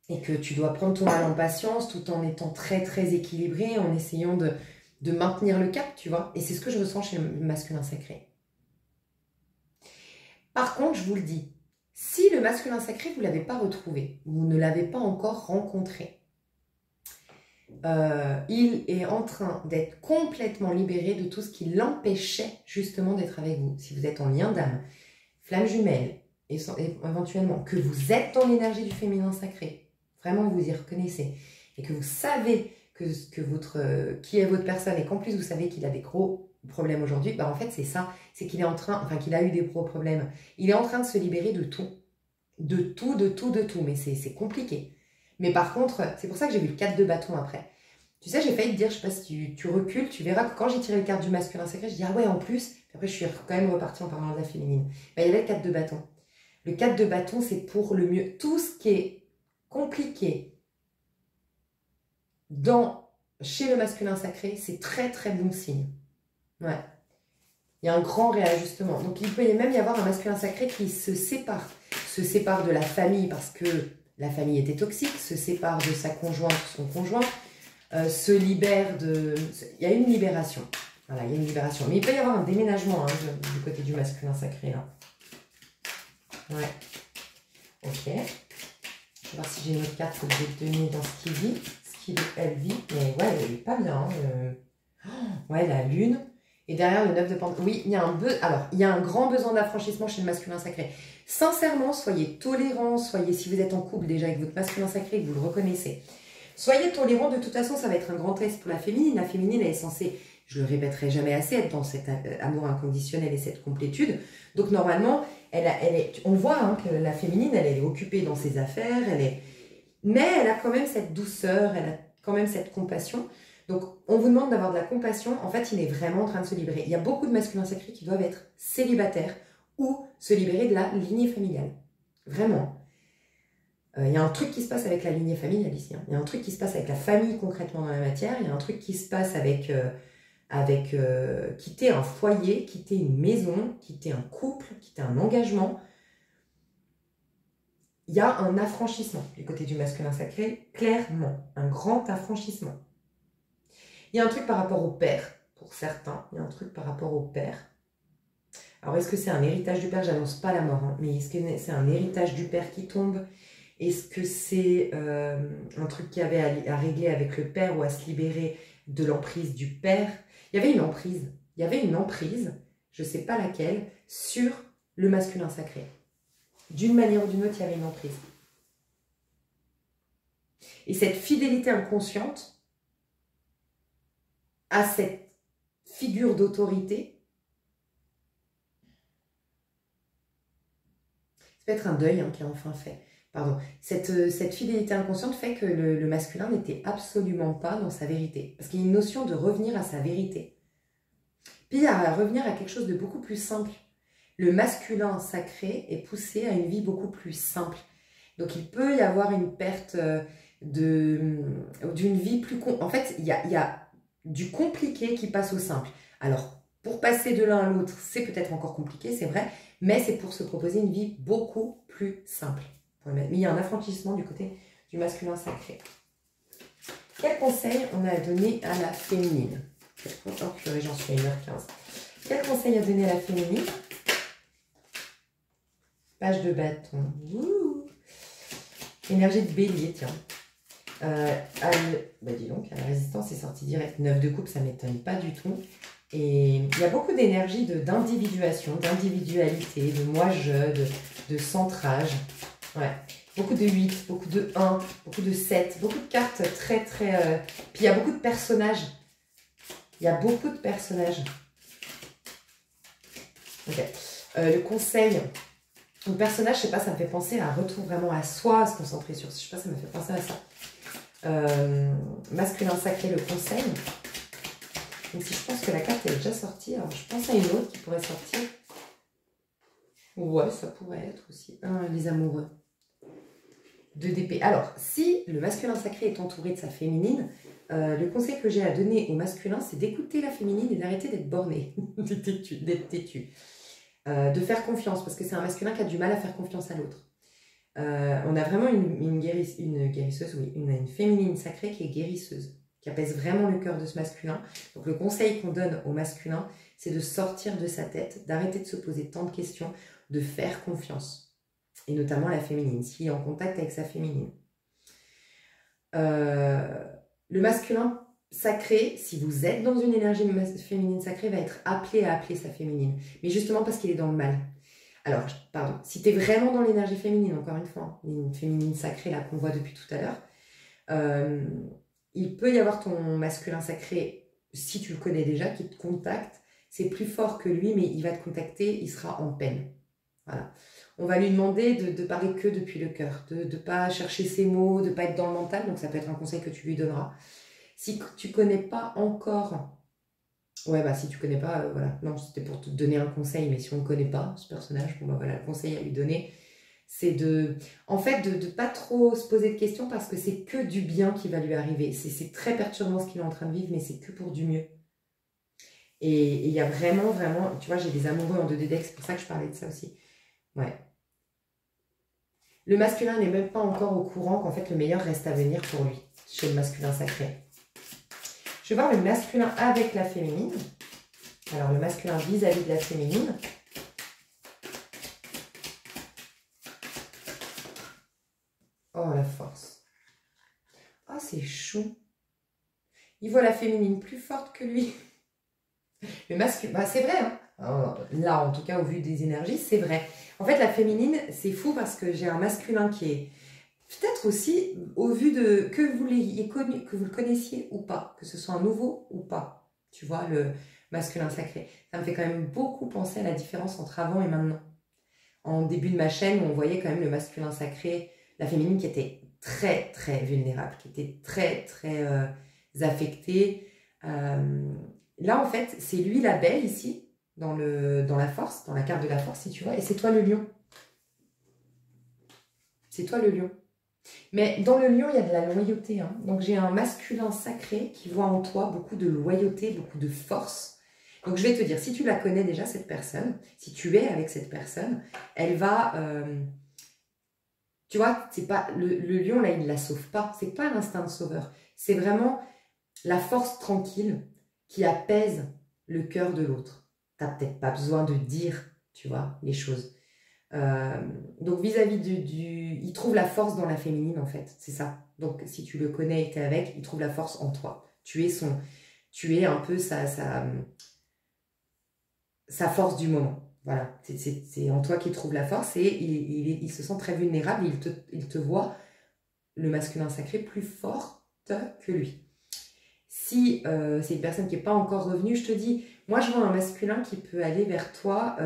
Et que tu dois prendre ton mal en patience tout en étant très très équilibré, en essayant de maintenir le cap, tu vois. Et c'est ce que je ressens chez le masculin sacré. Par contre, je vous le dis, si le masculin sacré, vous ne l'avez pas retrouvé, vous ne l'avez pas encore rencontré, il est en train d'être complètement libéré de tout ce qui l'empêchait justement d'être avec vous. Si vous êtes en lien d'âme, flamme jumelle, et éventuellement que vous êtes dans l'énergie du féminin sacré, vraiment vous y reconnaissez, et que vous savez qui est votre personne, et qu'en plus vous savez qu'il a des gros problèmes aujourd'hui, bah en fait c'est ça, c'est qu'il est en train, enfin qu'il a eu des gros problèmes, il est en train de se libérer de tout. De tout, de tout, de tout, mais c'est compliqué. Mais par contre, c'est pour ça que j'ai vu le 4 de bâton après. Tu sais, j'ai failli te dire, je sais pas si tu recules, tu verras que quand j'ai tiré le carte du masculin sacré, je dis ah ouais, en plus, puis après je suis quand même repartie en parlant de la féminine. Ben, il y avait le 4 de bâton. Le 4 de bâton, c'est pour le mieux. Tout ce qui est compliqué chez le masculin sacré, c'est très très bon signe. Ouais. Il y a un grand réajustement. Donc il peut même y avoir un masculin sacré qui se sépare de la famille parce que la famille était toxique, se sépare de sa conjointe ou son conjoint, se libère de... Il y a une libération. Voilà, il y a une libération. Mais il peut y avoir un déménagement hein, du côté du masculin sacré. Là. Ouais. Ok. Je vais voir si j'ai une autre carte que je vais donner dans ce qu'il vit. Ce qu'il elle vit. Mais ouais, elle n'est pas bien. Hein, ouais, la lune. Et derrière le 9 de pentacles, oui, il y a un grand besoin d'affranchissement chez le masculin sacré. Sincèrement, soyez tolérants, si vous êtes en couple déjà avec votre masculin sacré et que vous le reconnaissez, soyez tolérants. De toute façon, ça va être un grand test pour la féminine. La féminine, elle est censée, je le répéterai jamais assez, être dans cet amour inconditionnel et cette complétude. Donc normalement, on voit hein, que la féminine, elle est occupée dans ses affaires, mais elle a quand même cette douceur, elle a quand même cette compassion. Donc, on vous demande d'avoir de la compassion. En fait, il est vraiment en train de se libérer. Il y a beaucoup de masculins sacrés qui doivent être célibataires ou se libérer de la lignée familiale. Vraiment. Il y a un truc qui se passe avec la lignée familiale ici. Hein. Il y a un truc qui se passe avec la famille concrètement dans la matière. Il y a un truc qui se passe avec quitter un foyer, quitter une maison, quitter un couple, quitter un engagement. Il y a un affranchissement du côté du masculin sacré, clairement. Un grand affranchissement. Il y a un truc par rapport au père, pour certains. Il y a un truc par rapport au père. Alors, est-ce que c'est un héritage du père? J'annonce pas la mort, hein, mais est-ce que c'est un héritage du père qui tombe? Est-ce que c'est un truc qui avait à régler avec le père ou à se libérer de l'emprise du père? Il y avait une emprise. Il y avait une emprise, je ne sais pas laquelle, sur le masculin sacré. D'une manière ou d'une autre, il y avait une emprise. Et cette fidélité inconsciente à cette figure d'autorité, ça peut être un deuil hein, qui est enfin fait. pardon, cette fidélité inconsciente fait que le masculin n'était absolument pas dans sa vérité. Parce qu'il y a une notion de revenir à sa vérité. Puis à revenir à quelque chose de beaucoup plus simple. Le masculin sacré est poussé à une vie beaucoup plus simple. Donc il peut y avoir une perte d'une vie plus... En fait, il y a du compliqué qui passe au simple. Alors, pour passer de l'un à l'autre, c'est peut-être encore compliqué, c'est vrai, mais c'est pour se proposer une vie beaucoup plus simple. Mais il y a un affranchissement du côté du masculin sacré. Quel conseil on a à donner à la féminine? Oh purée, j'en suis à 1h15. Quel conseil à donner à la féminine? Page de bâton. Ouh. Énergie de bélier, tiens. Bah dis donc, à la résistance est sortie direct. 9 de coupe, ça ne m'étonne pas du tout. Et il y a beaucoup d'énergie d'individuation, d'individualité, de moi-je, de centrage. Ouais. Beaucoup de 8, beaucoup de 1, beaucoup de 7, beaucoup de cartes très... Puis il y a beaucoup de personnages. Il y a beaucoup de personnages. Ok. Le conseil... Le personnage, je sais pas, ça me fait penser à un retour vraiment à soi, à se concentrer sur... Je sais pas, ça me fait penser à ça. Masculin sacré, le conseil. Même si je pense que la carte est déjà sortie, alors je pense à une autre qui pourrait sortir. Ouais, ça pourrait être aussi. Les amoureux. 2 d'épée. Alors, si le masculin sacré est entouré de sa féminine, le conseil que j'ai à donner au masculin, c'est d'écouter la féminine et d'arrêter d'être borné, d'être têtu. De faire confiance, parce que c'est un masculin qui a du mal à faire confiance à l'autre. On a vraiment une guérisseuse, oui, une féminine sacrée qui est guérisseuse, qui apaise vraiment le cœur de ce masculin. Donc le conseil qu'on donne au masculin, c'est de sortir de sa tête, d'arrêter de se poser tant de questions, de faire confiance. Et notamment la féminine, s'il est en contact avec sa féminine. Le masculin sacré, si vous êtes dans une énergie féminine sacrée, va être appelé à appeler sa féminine. Mais justement parce qu'il est dans le mal. Alors, pardon, si tu es vraiment dans l'énergie féminine, encore une fois, une féminine sacrée là qu'on voit depuis tout à l'heure, il peut y avoir ton masculin sacré, si tu le connais déjà, qui te contacte. C'est plus fort que lui, mais il va te contacter, il sera en peine. Voilà. On va lui demander de parler que depuis le cœur, de ne pas chercher ses mots, de ne pas être dans le mental. Donc ça peut être un conseil que tu lui donneras. Si tu ne connais pas encore... Ouais, bah si tu ne connais pas, voilà. Non, c'était pour te donner un conseil, mais si on ne connaît pas ce personnage, bon bah voilà, le conseil à lui donner, c'est de... En fait, de ne pas trop se poser de questions parce que c'est que du bien qui va lui arriver. C'est très perturbant ce qu'il est en train de vivre, mais c'est que pour du mieux. Et il y a vraiment, tu vois, j'ai des amoureux en 2D deck, c'est pour ça que je parlais de ça aussi. Ouais. Le masculin n'est même pas encore au courant qu'en fait le meilleur reste à venir pour lui, chez le masculin sacré. Je vais voir le masculin avec la féminine. Alors le masculin vis-à-vis de la féminine. Oh la force. Oh c'est chou. Il voit la féminine plus forte que lui. Le masculin, bah, c'est vrai, hein. Là, en tout cas, au vu des énergies, c'est vrai. En fait, la féminine, c'est fou parce que j'ai un masculin qui est peut-être aussi, au vu de que vous l'ayez connu, que vous le connaissiez ou pas, que ce soit un nouveau ou pas. Tu vois, le masculin sacré. Ça me fait quand même beaucoup penser à la différence entre avant et maintenant. En début de ma chaîne, on voyait quand même le masculin sacré, la féminine qui était très, très vulnérable, qui était très, très affectée. Là, en fait, c'est lui la belle ici, dans la force, dans la carte de la force, si tu vois, et c'est toi le lion. C'est toi le lion. Mais dans le lion, il y a de la loyauté. Hein. Donc, j'ai un masculin sacré qui voit en toi beaucoup de loyauté, beaucoup de force. Donc, je vais te dire, si tu la connais déjà, cette personne, si tu es avec cette personne, elle va... tu vois, c'est pas le lion, là, il ne la sauve pas. C'est pas l'instinct de sauveur. C'est vraiment la force tranquille qui apaise le cœur de l'autre. Tu n'as peut-être pas besoin de dire, tu vois, les choses. Donc, vis-à-vis il trouve la force dans la féminine, en fait. C'est ça. Donc, si tu le connais et que tu es avec, il trouve la force en toi. Tu es un peu sa force du moment. Voilà. C'est en toi qu'il trouve la force et il se sent très vulnérable. Il te voit, le masculin sacré, plus forte que lui. Si c'est une personne qui n'est pas encore revenue, je te dis, moi je vois un masculin qui peut aller vers toi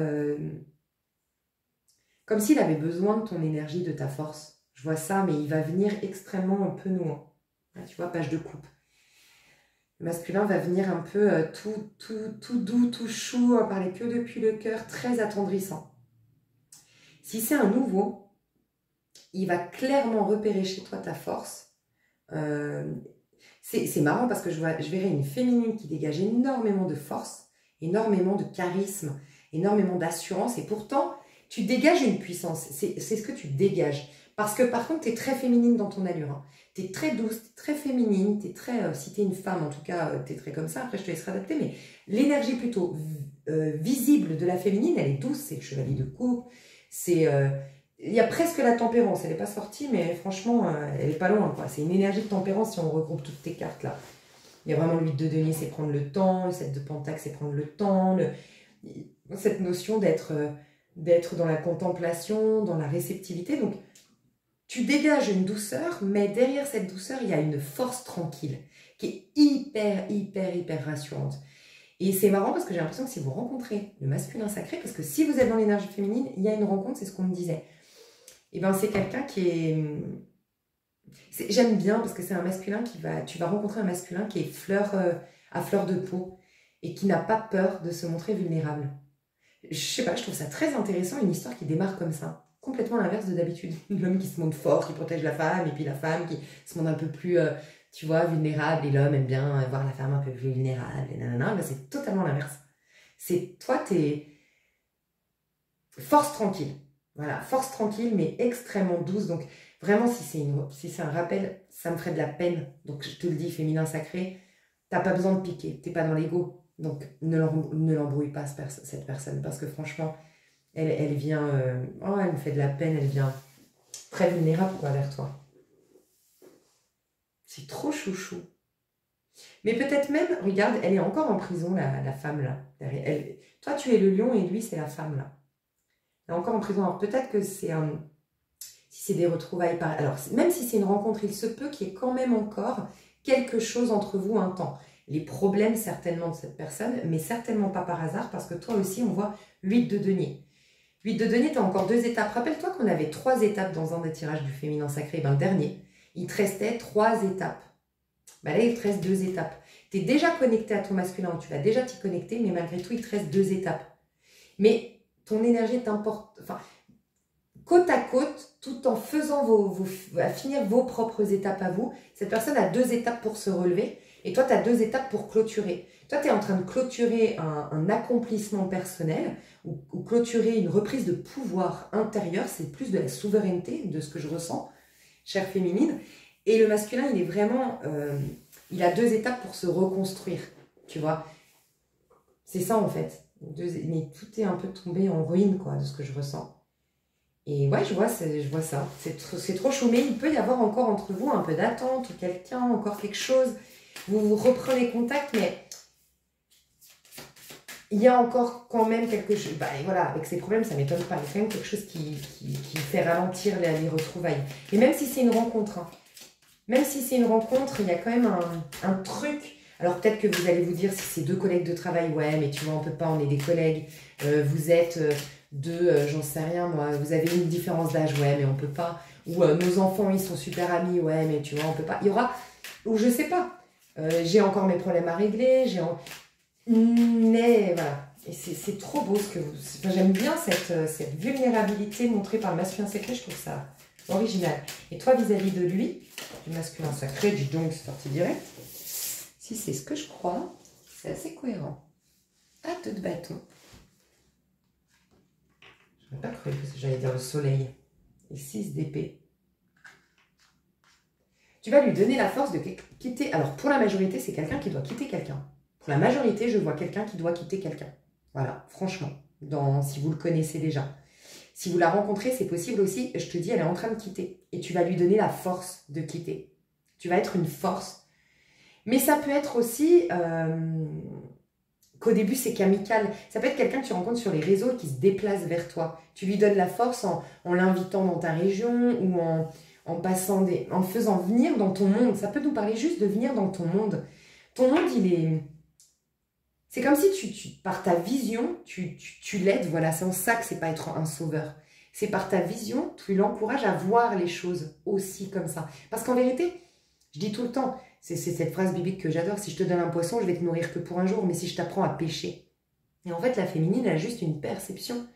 comme s'il avait besoin de ton énergie, de ta force. Je vois ça, mais il va venir extrêmement un peu nouant. Là, tu vois, page de coupe. Le masculin va venir un peu tout doux, tout chou, parler que depuis le cœur, très attendrissant. Si c'est un nouveau, il va clairement repérer chez toi ta force. C'est marrant parce que je verrai une féminine qui dégage énormément de force, énormément de charisme, énormément d'assurance. Et pourtant, tu dégages une puissance. C'est ce que tu dégages. Parce que par contre, tu es très féminine dans ton allure. Hein. Tu es très douce, t'es très féminine, tu es très... si tu es une femme, en tout cas, tu es très comme ça. Après, je te laisserai adapter. Mais l'énergie plutôt visible de la féminine, elle est douce. C'est le chevalier de coupe. C'est... il y a presque la tempérance. Elle n'est pas sortie, mais franchement, elle n'est pas loin. C'est une énergie de tempérance si on regroupe toutes tes cartes là. Il y a vraiment le 8 de denier, c'est prendre le temps. Le 7 de pentacle, c'est prendre le temps. Cette notion d'être dans la contemplation, dans la réceptivité. Donc, tu dégages une douceur, mais derrière cette douceur, il y a une force tranquille qui est hyper rassurante. Et c'est marrant parce que j'ai l'impression que si vous rencontrez le masculin sacré, parce que si vous êtes dans l'énergie féminine, il y a une rencontre, c'est ce qu'on me disait. Et bien c'est quelqu'un qui est... J'aime bien parce que c'est un masculin tu vas rencontrer un masculin qui est à fleur de peau et qui n'a pas peur de se montrer vulnérable. Je sais pas, je trouve ça très intéressant, une histoire qui démarre comme ça. Complètement l'inverse de d'habitude. L'homme qui se montre fort, qui protège la femme, et puis la femme qui se montre un peu plus, tu vois, vulnérable, et l'homme aime bien voir la femme un peu plus vulnérable, et nanana. Ben, c'est totalement l'inverse. C'est toi, t'es force tranquille. Voilà, force tranquille, mais extrêmement douce. Donc, vraiment, si c'est un rappel, ça me ferait de la peine. Donc, je te le dis, féminin sacré, t'as pas besoin de piquer, t'es pas dans l'ego. Donc, ne l'embrouille pas, cette personne, parce que franchement, elle vient... elle me fait de la peine, elle vient très vulnérable, quoi, vers toi. C'est trop chouchou. Mais peut-être même, regarde, elle est encore en prison, la femme, là. Toi, tu es le lion, et lui, c'est la femme, là. Elle est encore en prison. Alors, peut-être que c'est si c'est des retrouvailles... Alors, même si c'est une rencontre, il se peut qu'il y ait quand même encore quelque chose entre vous un temps. Les problèmes, certainement, de cette personne, mais certainement pas par hasard, parce que toi aussi, on voit 8 de denier. 8 de denier, tu as encore 2 étapes. Rappelle-toi qu'on avait 3 étapes dans un des tirages du féminin sacré. Ben, le dernier, il te restait 3 étapes. Ben, là, il te reste 2 étapes. Tu es déjà connecté à ton masculin, tu vas déjà t'y connecter, mais malgré tout, il te reste 2 étapes. Mais ton énergie t'importe... Enfin, côte à côte, tout en faisant à finir vos propres étapes à vous, cette personne a 2 étapes pour se relever, et toi, tu as 2 étapes pour clôturer. Toi, tu es en train de clôturer un accomplissement personnel ou clôturer une reprise de pouvoir intérieur. C'est plus de la souveraineté, de ce que je ressens, chère féminine. Et le masculin, il est vraiment... il a 2 étapes pour se reconstruire, tu vois. C'est ça, en fait. Mais tout est un peu tombé en ruine, quoi, de ce que je ressens. Et ouais, je vois ça. C'est trop chou. Mais il peut y avoir encore entre vous un peu d'attente, ou quelqu'un, encore quelque chose. Vous reprenez contact, mais il y a encore quand même quelque chose. Bah, et voilà, avec ces problèmes, ça ne m'étonne pas. Il y a quand même quelque chose qui fait ralentir les retrouvailles. Et même si c'est une rencontre, hein, même si c'est une rencontre, il y a quand même un truc. Alors peut-être que vous allez vous dire, si c'est 2 collègues de travail, ouais, mais tu vois, on ne peut pas, on est des collègues. Vous êtes j'en sais rien, moi, vous avez une différence d'âge, ouais, mais on ne peut pas. Ou nos enfants, ils sont super amis, ouais, mais tu vois, on ne peut pas. Il y aura, ou je ne sais pas. J'ai encore mes problèmes à régler, mais voilà, et c'est trop beau ce que vous... Enfin, j'aime bien cette vulnérabilité montrée par le masculin sacré, je trouve ça original. Et toi, vis-à-vis de lui, du masculin sacré, dis donc, c'est sorti direct. Si c'est ce que je crois, c'est assez cohérent. Ah, 2 de bâton. Je n'ai pas cru que j'allais dire le soleil. Et 6 d'épée. Tu vas lui donner la force de quitter... Alors, pour la majorité, c'est quelqu'un qui doit quitter quelqu'un. Pour la majorité, je vois quelqu'un qui doit quitter quelqu'un. Voilà, franchement, si vous le connaissez déjà. Si vous la rencontrez, c'est possible aussi. Je te dis, elle est en train de quitter. Et tu vas lui donner la force de quitter. Tu vas être une force. Mais ça peut être aussi qu'au début, c'est qu'amical. Ça peut être quelqu'un que tu rencontres sur les réseaux qui se déplace vers toi. Tu lui donnes la force en l'invitant dans ta région ou en faisant venir dans ton monde. Ça peut nous parler juste de venir dans ton monde. Ton monde, il est... C'est comme si par ta vision, tu l'aides. Voilà, c'est en ça que c'est pas être un sauveur. c'est par ta vision, tu l'encourages à voir les choses aussi comme ça. Parce qu'en vérité, je dis tout le temps, c'est cette phrase biblique que j'adore, si je te donne un poisson, je vais te nourrir que pour un jour, mais si je t'apprends à pêcher. Et en fait, la féminine, elle a juste une perception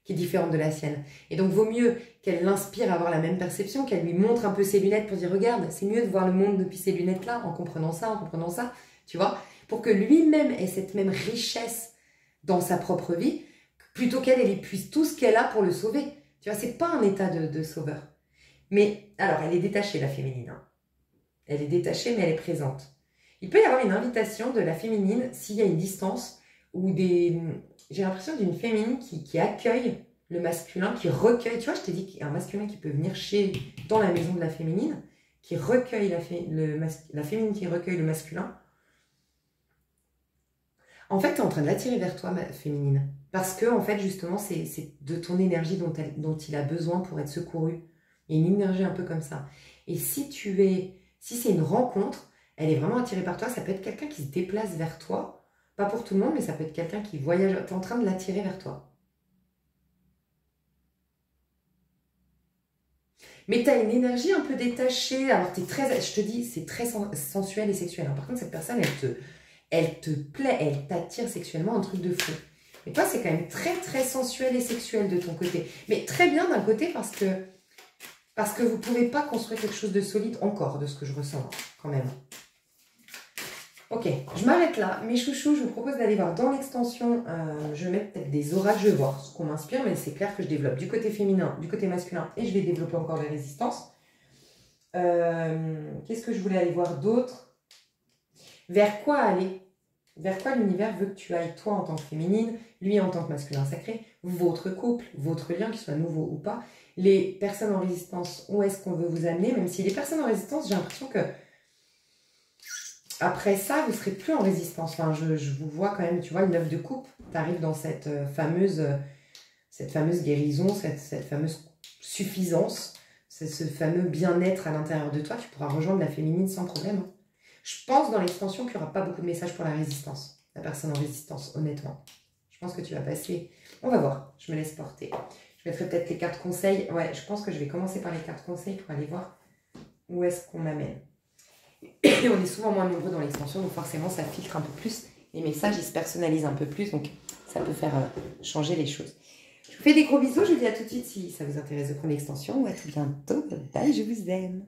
qui est différente de la sienne. Et donc, vaut mieux qu'elle l'inspire à avoir la même perception, qu'elle lui montre un peu ses lunettes pour dire, regarde, c'est mieux de voir le monde depuis ces lunettes-là, en comprenant ça, tu vois, pour que lui-même ait cette même richesse dans sa propre vie, plutôt qu'elle épuise tout ce qu'elle a pour le sauver. Tu vois, c'est pas un état de sauveur. Mais, alors, elle est détachée, la féminine. Hein. Elle est détachée, mais elle est présente. Il peut y avoir une invitation de la féminine s'il y a une distance ou des... J'ai l'impression d'une féminine qui accueille le masculin, qui recueille. Tu vois, je t'ai dit qu'il y a un masculin qui peut venir dans la maison de la féminine, qui recueille la féminine qui recueille le masculin. En fait, tu es en train de l'attirer vers toi, ma féminine. Parce que, en fait, justement, c'est de ton énergie dont il a besoin pour être secouru. Il y a une énergie un peu comme ça. Et si c'est une rencontre, elle est vraiment attirée par toi. Ça peut être quelqu'un qui se déplace vers toi. Pas pour tout le monde, mais ça peut être quelqu'un qui voyage. Tu es en train de l'attirer vers toi. Mais tu as une énergie un peu détachée. Alors, je te dis, c'est très sensuel et sexuel. Hein. Par contre, cette personne, elle te plaît, elle t'attire sexuellement, un truc de fou. Mais toi, c'est quand même très, très sensuel et sexuel de ton côté. Mais très bien d'un côté parce que vous ne pouvez pas construire quelque chose de solide encore, de ce que je ressens quand même. Ok, je m'arrête là. Mes chouchous, je vous propose d'aller voir dans l'extension. Je vais mettre peut-être des oracles, je vais voir ce qu'on m'inspire, mais c'est clair que je développe du côté féminin, du côté masculin, et je vais développer encore des résistances. Qu'est-ce que je voulais aller voir d'autre? Vers quoi aller? Vers quoi l'univers veut que tu ailles, toi en tant que féminine, lui en tant que masculin sacré, votre couple, votre lien, qu'il soit nouveau ou pas, les personnes en résistance, où est-ce qu'on veut vous amener? Même si les personnes en résistance, j'ai l'impression que après ça, vous ne serez plus en résistance. Enfin, je vous vois quand même, tu vois, le 9 de coupe, tu arrives dans cette fameuse guérison, cette fameuse suffisance, ce fameux bien-être à l'intérieur de toi. Tu pourras rejoindre la féminine sans problème. Je pense dans l'extension qu'il n'y aura pas beaucoup de messages pour la résistance, la personne en résistance, honnêtement. Je pense que tu vas passer... On va voir, je me laisse porter. Je mettrai peut-être les cartes conseils. Ouais, je pense que je vais commencer par les cartes conseils pour aller voir où est-ce qu'on m'amène. Et on est souvent moins nombreux dans l'extension, donc forcément ça filtre un peu plus. Les messages, ils se personnalisent un peu plus, donc ça peut faire changer les choses. Je vous fais des gros bisous, je vous dis à tout de suite si ça vous intéresse de prendre l'extension. Ou à tout bientôt, bye, je vous aime.